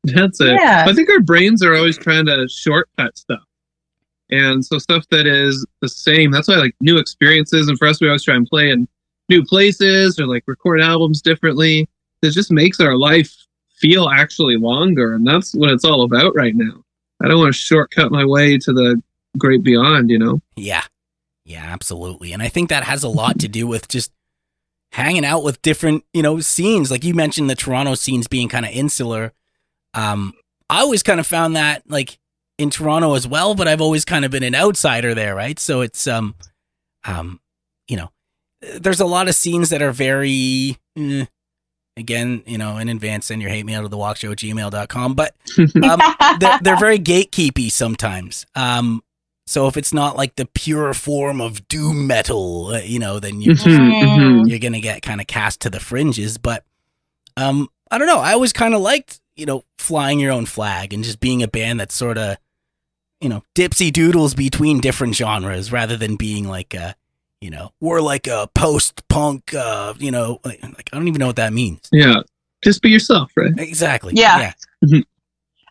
That's it. Yeah. I think our brains are always trying to shortcut stuff. And so stuff that is the same, that's why I like new experiences. And for us, we always try and play in new places or like record albums differently. It just makes our life feel actually longer. And that's what it's all about right now. I don't want to shortcut my way to the great beyond, Yeah. Yeah, absolutely. And I think that has a lot to do with just hanging out with different, scenes. Like you mentioned the Toronto scenes being kind of insular. I always kind of found that like in Toronto as well, but I've always kind of been an outsider there, right? So it's there's a lot of scenes that are very again, in advance, send your hate mail to the walkshow@gmail.com, but they're very gatekeepy sometimes. So if it's not like the pure form of doom metal, then you're going to get kind of cast to the fringes. But I don't know. I always kind of liked, flying your own flag and just being a band that's sort of, dipsy doodles between different genres rather than being like, we're like a post-punk, like I don't even know what that means. Yeah. Just be yourself, right? Exactly. Yeah.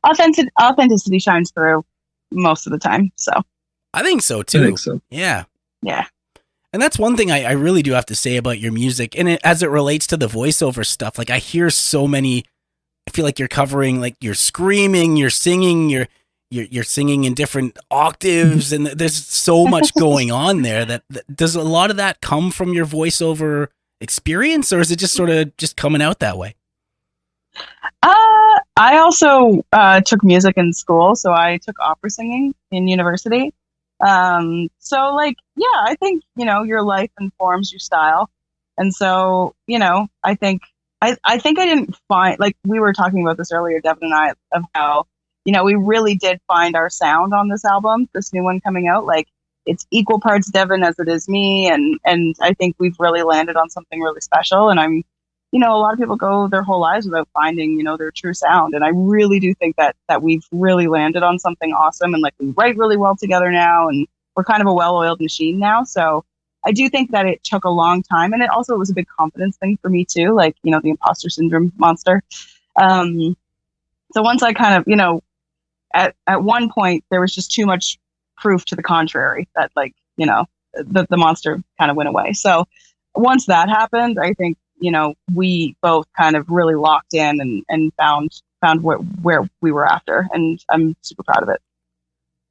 Authenticity shines through most of the time. So I think so too. I think so. Yeah. Yeah. And that's one thing I really do have to say about your music. And as it relates to the voiceover stuff, like I hear so many, I feel like you're covering, like you're screaming, you're singing, you're singing in different octaves, and there's so much going on there that does a lot of that come from your voiceover experience, or is it just sort of just coming out that way? I also took music in school, so I took opera singing in university. So like, yeah, I think, your life informs your style. And so, I think I didn't find, like we were talking about this earlier, Devon and I, of how, we really did find our sound on this album, this new one coming out. Like it's equal parts Devon as it is me. And I think we've really landed on something really special. And I'm, a lot of people go their whole lives without finding, their true sound. And I really do think that we've really landed on something awesome. And like we write really well together now, and we're kind of a well-oiled machine now. So I do think that it took a long time. And it also was a big confidence thing for me too. Like, the imposter syndrome monster. So once I kind of, at one point there was just too much proof to the contrary that like, the monster kind of went away. So once that happened, I think, we both kind of really locked in and found where we were after. And I'm super proud of it.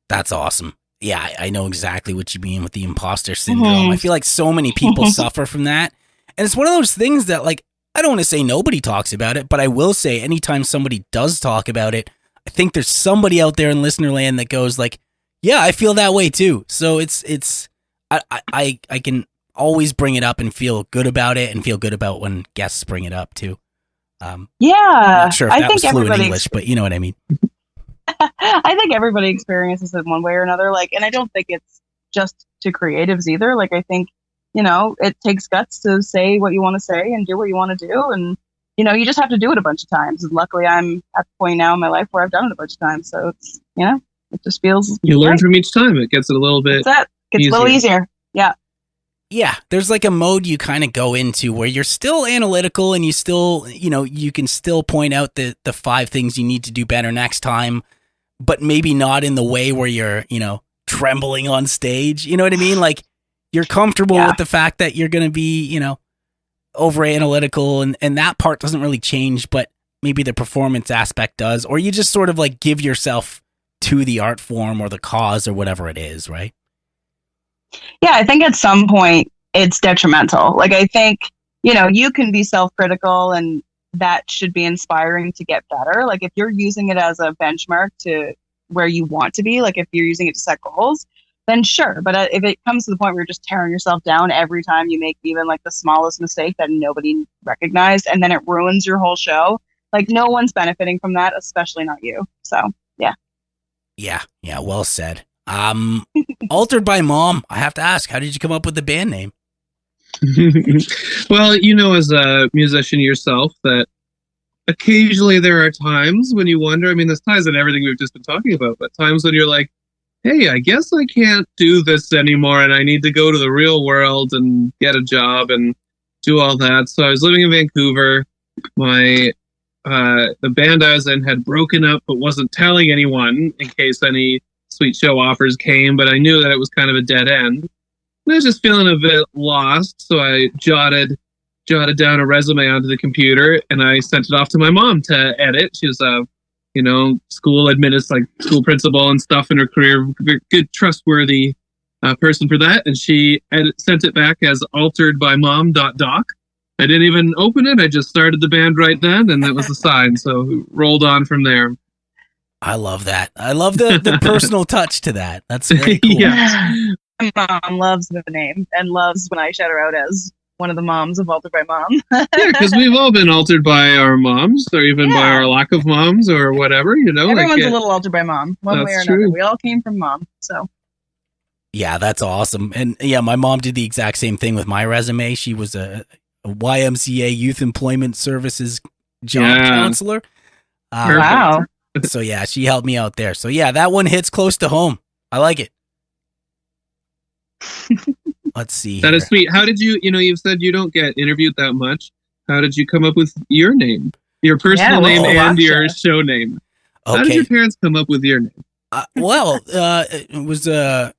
That's awesome. Yeah, I know exactly what you mean with the imposter syndrome. I feel like so many people suffer from that. And it's one of those things that like, I don't want to say nobody talks about it, but I will say anytime somebody does talk about it, I think there's somebody out there in listener land that goes like, yeah, I feel that way too. So I can always bring it up and feel good about it, and feel good about when guests bring it up too. Yeah, I'm not sure if I that think was fluent everybody English, but you know what I mean. I think everybody experiences it one way or another. Like, and I don't think it's just to creatives either. Like, I think, it takes guts to say what you want to say and do what you want to do. And, you just have to do it a bunch of times. And luckily I'm at the point now in my life where I've done it a bunch of times. So it's, it just feels You learn right. from each time. It gets it a little bit It's a little easier. Yeah. Yeah, there's like a mode you kind of go into where you're still analytical and you still, you can still point out the 5 things you need to do better next time, but maybe not in the way where you're, trembling on stage. You know what I mean? Like, you're comfortable with the fact that you're going to be, over analytical, and that part doesn't really change, but maybe the performance aspect does, or you just sort of like give yourself to the art form or the cause or whatever it is, right? Yeah, I think at some point it's detrimental. Like, I think, you can be self-critical and that should be inspiring to get better. Like, if you're using it as a benchmark to where you want to be, like if you're using it to set goals, then sure. But if it comes to the point where you're just tearing yourself down every time you make even like the smallest mistake that nobody recognized, and then it ruins your whole show, like no one's benefiting from that, especially not you. So, yeah. Yeah, well said. Altered by Mom, I have to ask, how did you come up with the band name? Well, as a musician yourself, that occasionally there are times when you wonder, I mean, this ties in everything we've just been talking about, but times when you're like, hey, I guess I can't do this anymore and I need to go to the real world and get a job and do all that. So I was living in Vancouver. The band I was in had broken up but wasn't telling anyone in case any sweet show offers came, but I knew that it was kind of a dead end. And I was just feeling a bit lost, so I jotted down a resume onto the computer and I sent it off to my mom to edit. She was school principal and stuff in her career, good, trustworthy person for that. And she sent it back as altered by mom.doc. I didn't even open it. I just started the band right then, and that was the sign. So rolled on from there. I love that. I love the personal touch to that. That's very cool. Yeah. My mom loves the name and loves when I shout her out as one of the moms of Altered by Mom. Yeah, because we've all been altered by our moms, or even by our lack of moms, or whatever. Everyone's a little altered by mom, one way or another. True. We all came from mom, so. Yeah, that's awesome. And yeah, my mom did the exact same thing with my resume. She was a YMCA Youth Employment Services job counselor. Wow. So yeah, she helped me out there. So yeah, that one hits close to home. I like it. Let's see. That is sweet. How did you, you've said you don't get interviewed that much. How did you come up with your name? Your personal name and your show name. Okay. How did your parents come up with your name? It was, I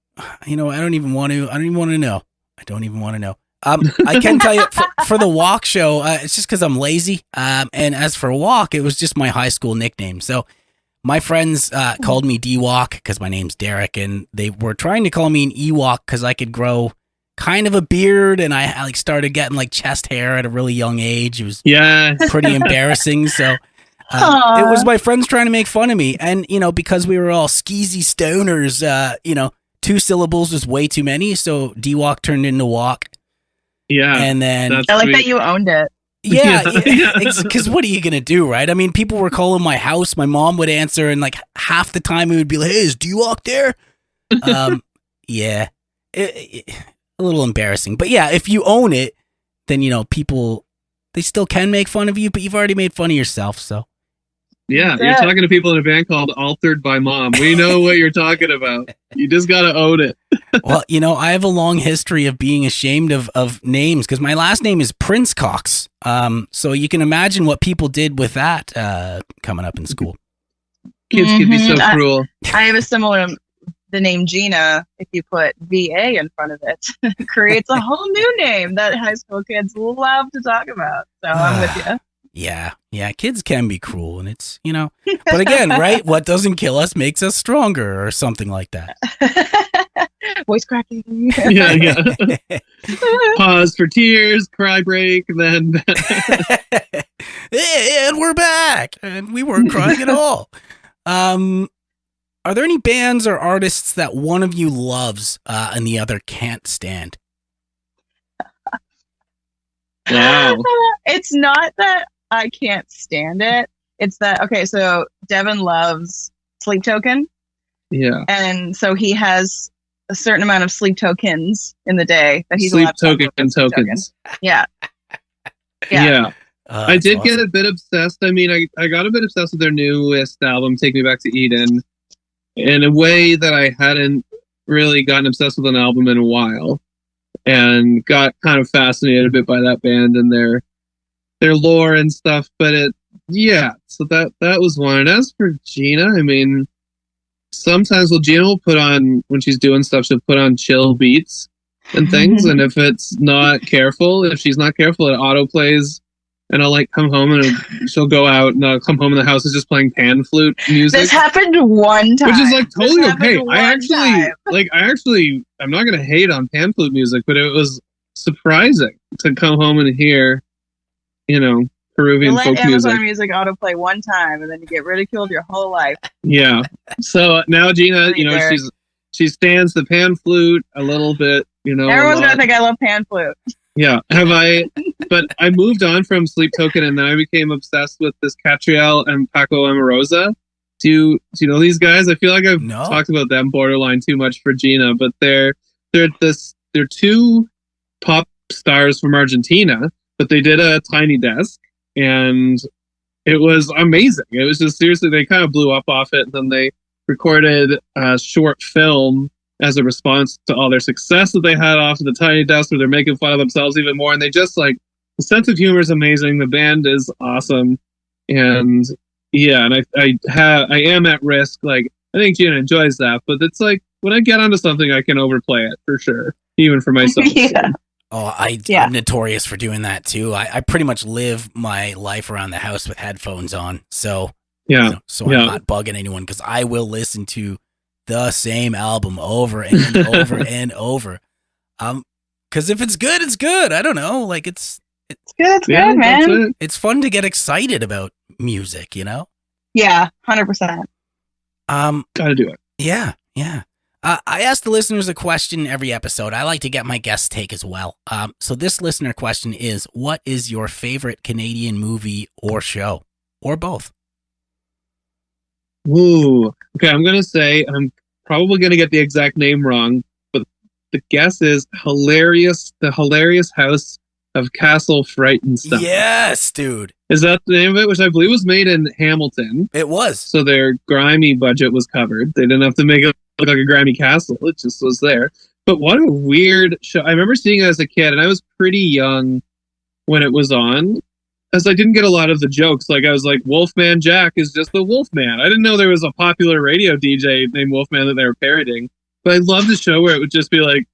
don't even want to know. I can tell you for the walk show, it's just because I'm lazy. And as for walk, it was just my high school nickname. So my friends called me D-Walk because my name's Derek, and they were trying to call me an Ewok because I could grow kind of a beard, and I started getting like chest hair at a really young age. It was pretty embarrassing. So it was my friends trying to make fun of me, and because we were all skeezy stoners, 2 syllables was way too many, so D-Walk turned into Walk. Yeah, and then I like that you owned it. Yeah, because what are you gonna do, right? I mean, people were calling my house. My mom would answer, and like half the time it would be like, "Hey, is D-Walk there?" Yeah, a little embarrassing, but yeah, if you own it, then people they still can make fun of you, but you've already made fun of yourself. So yeah, you're talking to people in a band called Altered by Mom. We know what you're talking about. You just gotta own it. Well, I have a long history of being ashamed of names because my last name is Prince-Cox. So you can imagine what people did with that coming up in school. Kids can be so cruel. I have a similar, the name Gina, if you put VA in front of it, creates a whole new name that high school kids love to talk about. So I'm with you. Yeah, kids can be cruel, and it's, but again, right? What doesn't kill us makes us stronger, or something like that. Voice cracking. Yeah. Pause for tears, cry break, then. And we're back, and we weren't crying at all. Are there any bands or artists that one of you loves and the other can't stand? Wow. It's not that I can't stand it. It's that, okay, so Devon loves Sleep Token. Yeah. And so he has a certain amount of sleep tokens in the day that he's Sleep allowed to token and sleep tokens. token. Yeah. Yeah. I That's did awesome. get a bit obsessed. I mean, I got a bit obsessed with their newest album, Take Me Back to Eden, in a way that I hadn't really gotten obsessed with an album in a while, and got kind of fascinated a bit by that band and their lore and stuff. But so that was one. And as for Gina, I mean, sometimes Gina will put on, when she's doing stuff, she'll put on chill beats and things, and if she's not careful, it auto plays, and I'll like come home and she'll go out, and I'll come home and the house is just playing pan flute music. This happened one time. Which is like totally okay. Time. I'm not gonna hate on pan flute music, but it was surprising to come home and hear, Peruvian let folk Amazon music. Music autoplay one time, and then you get ridiculed your whole life. Yeah. So now Gina, Right she stands the pan flute a little bit. Everyone's gonna think I love pan flute. Yeah. But I moved on from Sleep Token, and then I became obsessed with this Catriel and Paco Amorosa. Do you know these guys? I feel like I've talked about them borderline too much for Gina, but they're two pop stars from Argentina, but they did a Tiny Desk, and it was amazing. It was just, seriously, they kind of blew up off it, and then they recorded a short film as a response to all their success that they had off of the Tiny Desk, where they're making fun of themselves even more, and they just, like, the sense of humor is amazing, the band is awesome, and yeah, and I am at risk, like, I think Gina enjoys that, but it's like, when I get onto something, I can overplay it, for sure, even for myself. Yeah. Oh, I'm notorious for doing that too. I pretty much live my life around the house with headphones on. So, I'm not bugging anyone, because I will listen to the same album over and over and over. Because if it's good, it's good. I don't know. Like, it's good, man. It's fun to get excited about music, Yeah, 100%. Gotta do it. Yeah. I ask the listeners a question every episode. I like to get my guests' take as well. So this listener question is, what is your favorite Canadian movie or show? Or both? Ooh. Okay, I'm going to say, I'm probably going to get the exact name wrong, but the guess is The Hilarious House of Castle Frightenstein. Yes, dude. Is that the name of it? Which I believe was made in Hamilton. It was. So their grimy budget was covered. They didn't have to make it look like a grimy castle. It just was there. But what a weird show. I remember seeing it as a kid, and I was pretty young when it was on, as I didn't get a lot of the jokes. Like, I was like, Wolfman Jack is just the Wolfman. I didn't know there was a popular radio DJ named Wolfman that they were parodying. But I loved the show where it would just be like,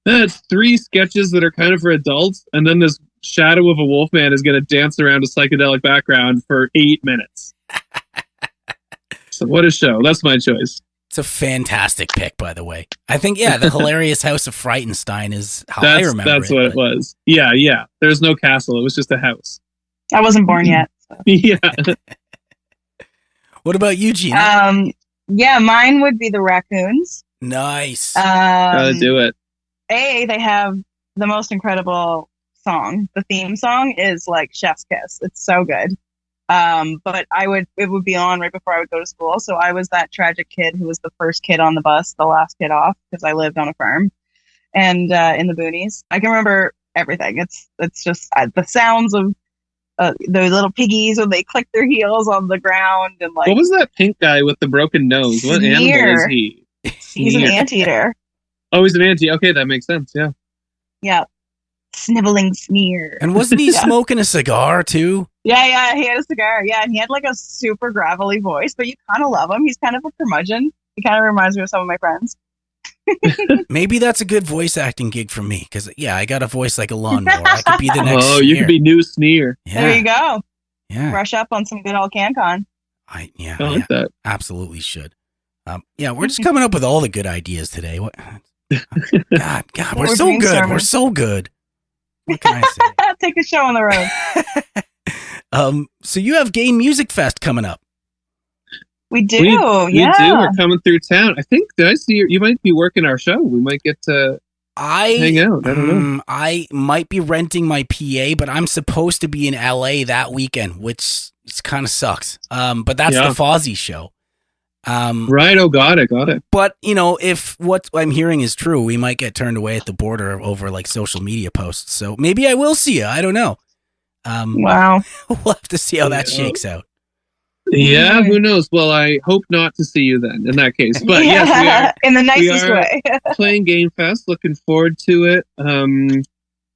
it's 3 sketches that are kind of for adults, and then this shadow of a Wolfman is going to dance around a psychedelic background for 8 minutes. So what a show. That's my choice. It's a fantastic pick, by the way. I think, The Hilarious House of Frightenstein is how I remember it. That's what it was. Yeah. There's no castle. It was just a house. I wasn't born yet. So. Yeah. What about you, Gina? Mine would be the Raccoons. Nice. Gotta do it. They have the most incredible song. The theme song is like chef's kiss. It's so good. But it would be on right before I would go to school. So I was that tragic kid who was the first kid on the bus, the last kid off, because I lived on a farm and in the boonies. I can remember everything. It's just the sounds of the little piggies when they click their heels on the ground, and like, what was that pink guy with the broken nose? What animal is he? He's an anteater. Oh, he's an anteater. Okay, that makes sense. Yeah. Yeah. Sniveling Sneer. And wasn't he smoking a cigar too? Yeah, he had a cigar. Yeah, and he had like a super gravelly voice, but you kind of love him. He's kind of a curmudgeon. He kind of reminds me of some of my friends. Maybe that's a good voice acting gig for me, because I got a voice like a lawnmower. I could be the next. Oh, you could be new Sneer. Yeah. There you go. Yeah, brush up on some good old CanCon. I like that. Absolutely should. We're just coming up with all the good ideas today. What? God, we're so good. We're so good. What can I say? Take the show on the road. So you have Gay Music Fest coming up. We do. We do. We're coming through town. I think, did I see you might be working our show. We might get to hang out. I don't know. I might be renting my PA, but I'm supposed to be in LA that weekend, which kind of sucks. But that's the Fozzy show. Right. Oh, got it. But, if what I'm hearing is true, we might get turned away at the border over like social media posts. So maybe I will see you. I don't know. Wow. We'll have to see how that shakes out. Yeah, who knows? Well, I hope not to see you then in that case. But yes, we are. In the nicest way. Playing Game Fest. Looking forward to it.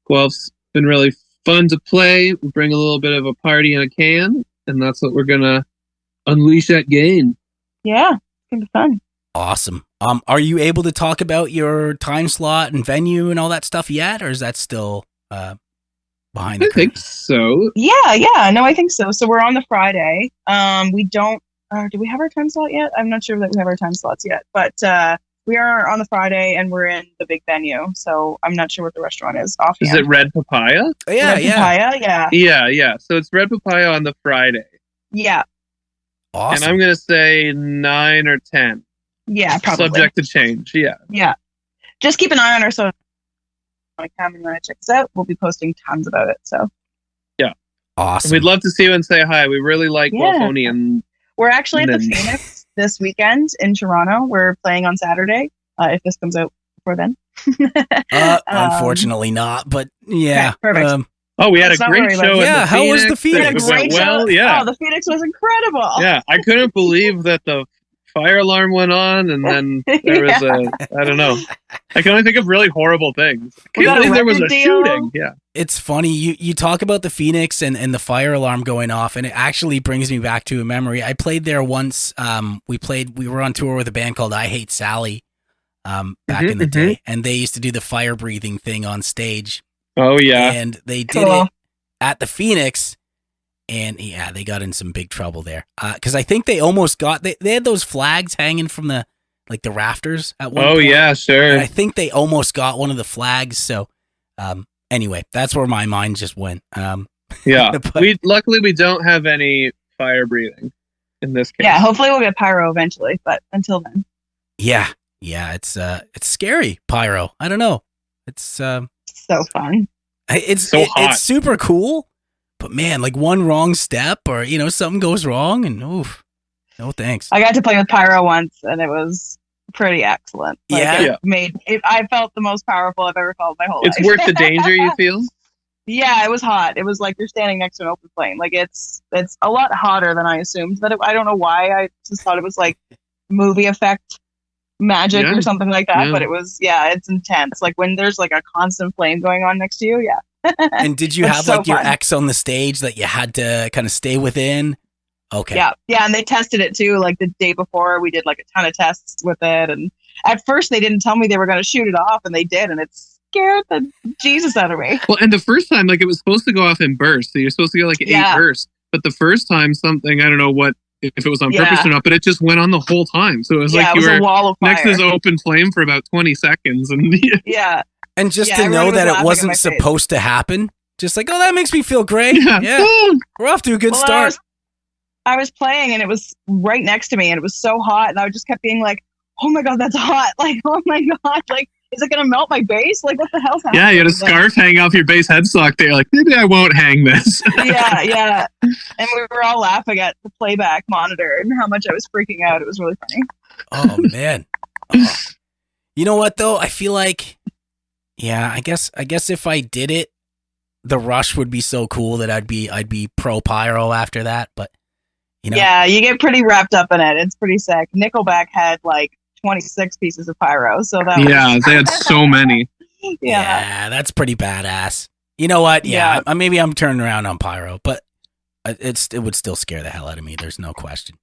Guelph's been really fun to play. We bring a little bit of a party in a can, and that's what we're going to unleash at Game. Yeah, it's going to be fun. Awesome. Are you able to talk about your time slot and venue and all that stuff yet, or is that still behind the curtain? I think so. Yeah. No, I think so. So we're on the Friday. We don't. Do we have our time slot yet? I'm not sure that we have our time slots yet, but we are on the Friday and we're in the big venue. So I'm not sure what the restaurant is. Offhand. Is it Red Papaya? Yeah. Papaya, yeah. Yeah. So it's Red Papaya on the Friday. Yeah. Awesome. And I'm going to say 9 or 10. Yeah, probably. Subject to change. Yeah. Yeah. Just keep an eye on our social media. When you want to check us out, we'll be posting tons about it. So. Yeah. Awesome. We'd love to see you and say hi. We really like Guelphoni, and we're actually at the Phoenix this weekend in Toronto. We're playing on Saturday. If this comes out before then. Unfortunately not, but yeah. Okay, perfect. We had a great show. Yeah, how was the Phoenix? Yeah. Oh, the Phoenix was incredible. Yeah, I couldn't believe that the fire alarm went on, and then there was I don't know. I can only think of really horrible things. I can't believe there was a shooting. Yeah. It's funny, you talk about the Phoenix and the fire alarm going off, and it actually brings me back to a memory. I played there once. We were on tour with a band called I Hate Sally back in the day, and they used to do the fire breathing thing on stage. Oh, yeah. And they did it at the Phoenix, and yeah, they got in some big trouble there. Because I think they almost got, they had those flags hanging from the rafters at one point. Oh, yeah, sure. And I think they almost got one of the flags. So anyway, that's where my mind just went. Yeah. But, luckily, we don't have any fire breathing in this case. Yeah, hopefully we'll get pyro eventually, but until then. Yeah, it's scary, pyro. I don't know. It's so fun. It's so hot. It's super cool, but man, like one wrong step or something goes wrong, and oof, no thanks. I got to play with pyro once, and it was pretty excellent. I felt the most powerful I've ever felt my whole life. It's worth the danger, you feel? Yeah, it was hot. It was like you're standing next to an open flame. Like it's a lot hotter than I assumed. But I don't know why. I just thought it was like movie effect magic or something like that. But it was, it's intense. Like when there's like a constant flame going on next to you. Yeah. And did you have like your ex on the stage that you had to kind of stay within? Okay. Yeah. And they tested it too. Like the day before, we did like a ton of tests with it. And at first they didn't tell me they were going to shoot it off, and they did. And it scared the Jesus out of me. Well, and the first time, like it was supposed to go off in bursts. So you're supposed to get like 8 bursts. But the first time something, I don't know if it was on purpose or not, but it just went on the whole time. So it was like you were a wall of fire next to this open flame for about 20 seconds. And and just to know that it wasn't supposed to happen, just like, oh, that makes me feel great. Yeah. We're off to a good start. I was playing and it was right next to me and it was so hot, and I just kept being like, oh my God, that's hot. Like, oh my God, like, is it going to melt my bass? Like, what the hell's happening? Yeah, you had a scarf hanging off your bass headstock there. Like, maybe I won't hang this. Yeah. And we were all laughing at the playback monitor and how much I was freaking out. It was really funny. Oh, man. You know what, though? I feel like, I guess if I did it, the rush would be so cool that I'd be pro pyro after that. But, Yeah, you get pretty wrapped up in it. It's pretty sick. Nickelback had like 26 pieces of pyro, so that they had so many. Yeah, that's pretty badass. You know what? Yeah, maybe I'm turning around on pyro, but it would still scare the hell out of me. There's no question.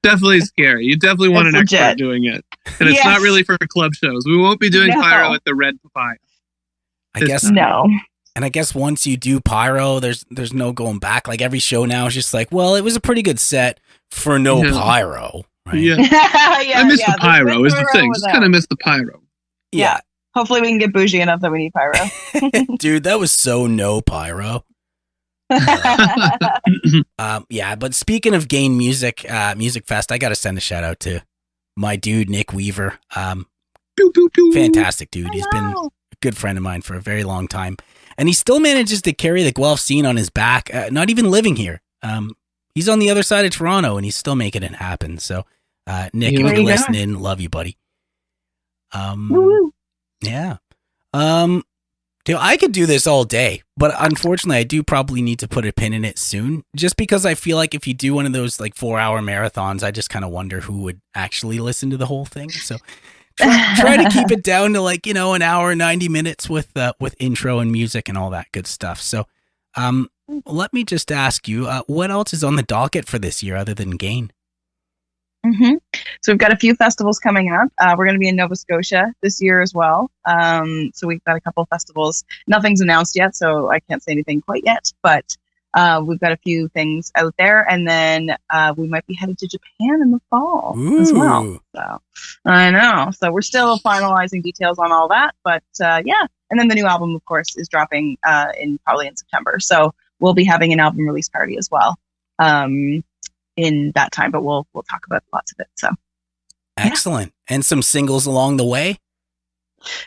Definitely scary. You definitely want an expert doing it, and it's not really for club shows. We won't be doing pyro at the Red Papaya. I guess no. And I guess once you do pyro, there's no going back. Like every show now is just like, well, it was a pretty good set for no pyro. Right? Yeah. I miss the pyro is the thing. Just kind of miss the pyro. Yeah. Hopefully we can get bougie enough that we need pyro. Dude, that was so no pyro. But speaking of Gain Music Fest, I got to send a shout out to my dude, Nick Weaver. Pew, pew, pew. Fantastic dude. He's been a good friend of mine for a very long time. And he still manages to carry the Guelph scene on his back, not even living here. He's on the other side of Toronto, and he's still making it happen. So, Nick, if you're listening, love you, buddy. Yeah. Dude, I could do this all day, but unfortunately, I do probably need to put a pin in it soon, just because I feel like if you do one of those like 4-hour marathons, I just kind of wonder who would actually listen to the whole thing. So try to keep it down to like, an hour, 90 minutes with intro and music and all that good stuff. So, let me just ask you, what else is on the docket for this year other than Gain? Mm-hmm. So we've got a few festivals coming up. We're going to be in Nova Scotia this year as well. So we've got a couple of festivals. Nothing's announced yet, so I can't say anything quite yet. But we've got a few things out there, and then we might be headed to Japan in the fall as well. So I know. So we're still finalizing details on all that, but yeah. And then the new album, of course, is dropping probably in September. So we'll be having an album release party as well. In that time, but we'll talk about lots of it. So excellent. And some singles along the way.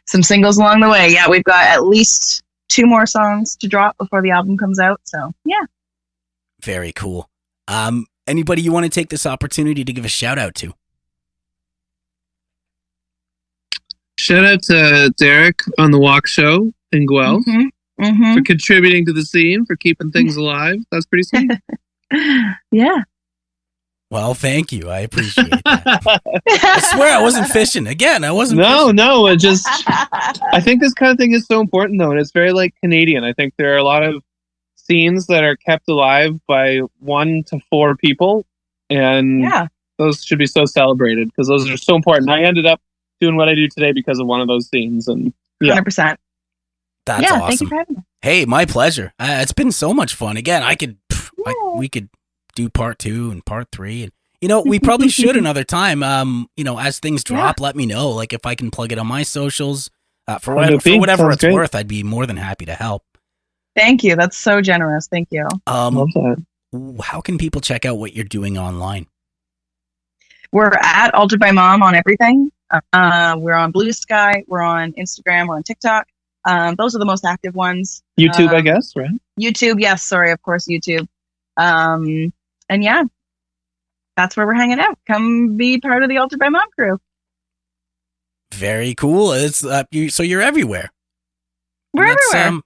Yeah, we've got at least 2 more songs to drop before the album comes out. So yeah, very cool. Anybody you want to take this opportunity to give a shout out to? Shout out to Derek on the Walk Show in Guelph for contributing to the scene, for keeping things alive. That's pretty sweet. Yeah. Well, thank you. I appreciate that. I swear I wasn't fishing. Again, I wasn't fishing. No. I think this kind of thing is so important, though, and it's very, like, Canadian. I think there are a lot of scenes that are kept alive by 1 to 4 people, and those should be so celebrated, because those are so important. I ended up doing what I do today because of one of those scenes, and 100%. That's awesome. Thank you for having me. Hey, my pleasure. It's been so much fun. Again, we could do part 2 and part 3, and we probably should another time. As things drop, let me know. Like if I can plug it on my socials, for whatever it's worth, I'd be more than happy to help. Thank you. That's so generous. Thank you. How can people check out what you're doing online? We're at Altered by Mom on everything. We're on Blue Sky. We're on Instagram. We're on TikTok. Those are the most active ones. YouTube, I guess, right? YouTube, yes. Sorry, of course, YouTube. And yeah, that's where we're hanging out. Come be part of the Altered by Mom crew. Very cool. It's so you're everywhere. We're everywhere.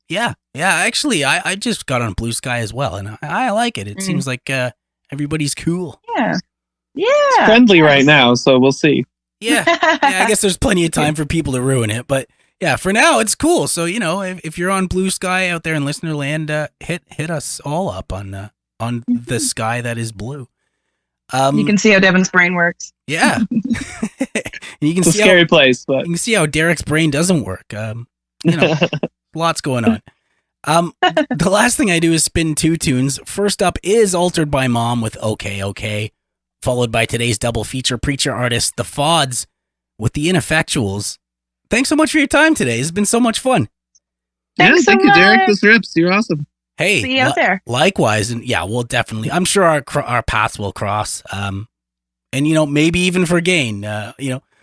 Yeah. Actually, I just got on Blue Sky as well, and I like it. It seems like everybody's cool. Yeah. It's friendly right now, so we'll see. Yeah. I guess there's plenty of time for people to ruin it, but yeah, for now it's cool. So if you're on Blue Sky out there in listener land, hit us all up on the sky that is blue. You can see how Devon's brain works. Yeah. You can it's see a scary place, but you can see how Derek's brain doesn't work. Lots going on. The last thing I do is spin 2 tunes. First up is Altered by Mom with Okay, followed by today's double feature preacher artist, The Fods, with The Ineffectuals. Thanks so much for your time today. It's been so much fun. Thank you, Derek. This rips. You're awesome. Hey, see you out there. Likewise, and yeah, we'll definitely. I'm sure our paths will cross. And maybe even for Gain.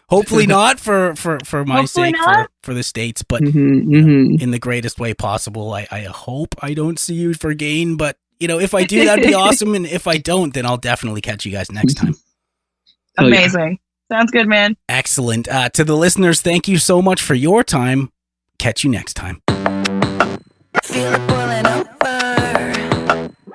Hopefully not for my sake for the States, but in the greatest way possible. I hope I don't see you for Gain, but if I do, that'd be awesome. And if I don't, then I'll definitely catch you guys next time. Amazing. Sounds good, man. Excellent. To the listeners, thank you so much for your time. Catch you next time. Feel it boiling over.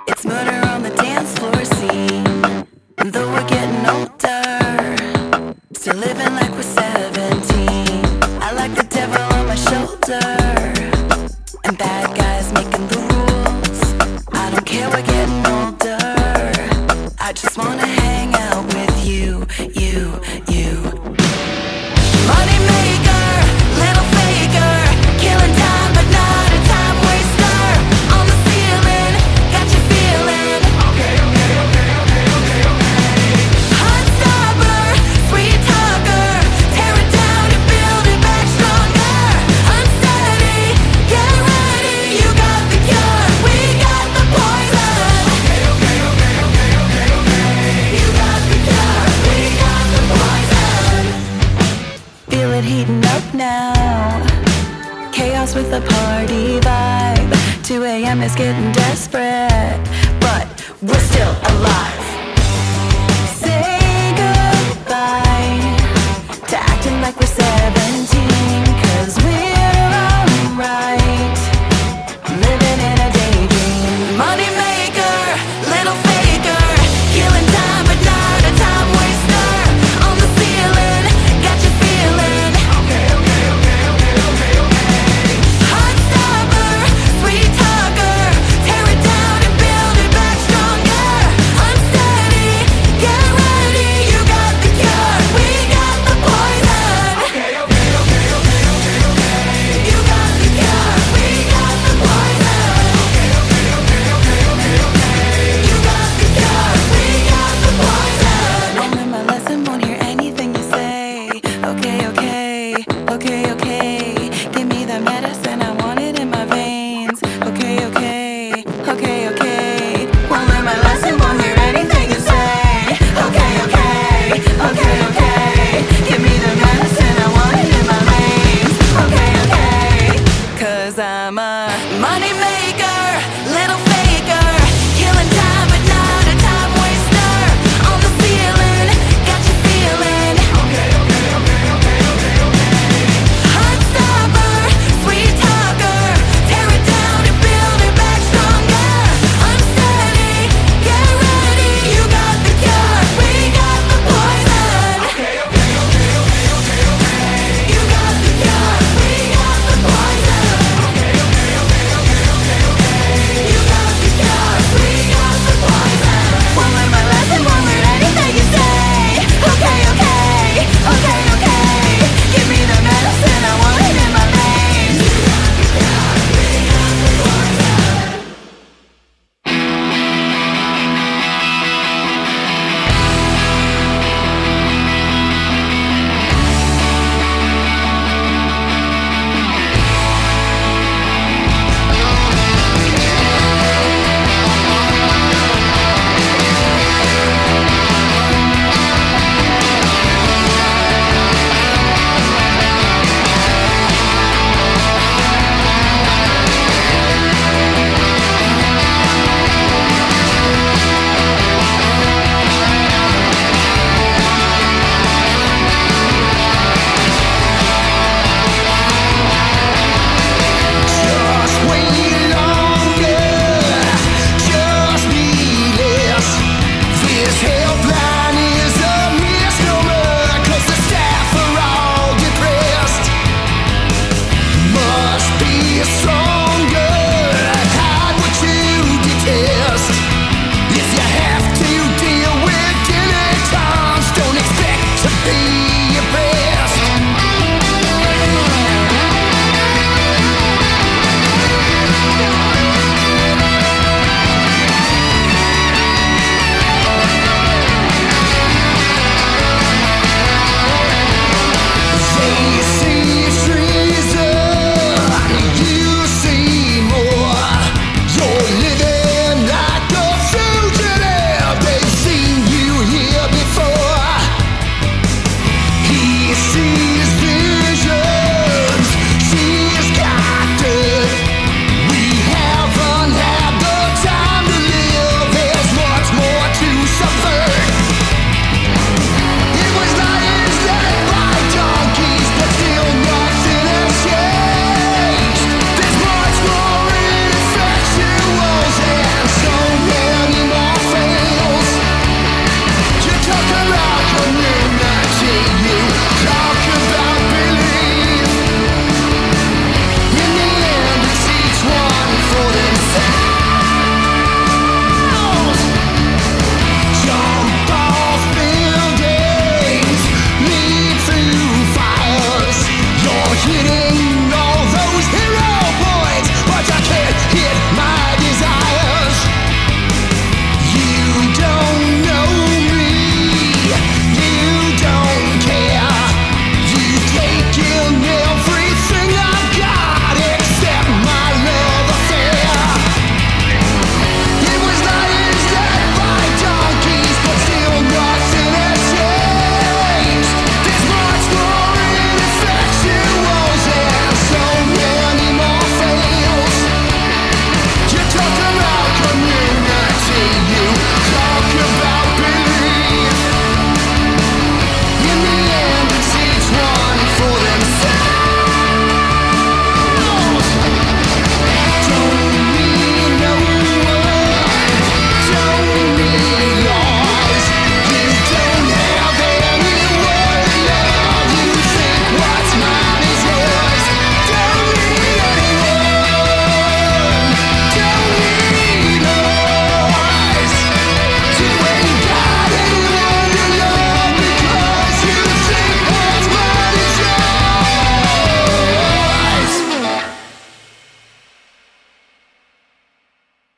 It's murder on the dance floor scene. And though we're getting older, still living like we're 17. I like the devil on my shoulder, and bad guys making the rules. I don't care, we're getting older. I just wanna hang out with you. Money maker, little faker, killing time but not a time waster. On the ceiling, got you feeling. Okay. Hot stopper, sweet talker, tear it down and build it back stronger. Unsteady, get ready, you got the cure, we got the poison. Okay. You got the cure, we got the poison. Feel it heating up now. house with a party vibe. 2 a.m. is getting desperate, but we're still alive.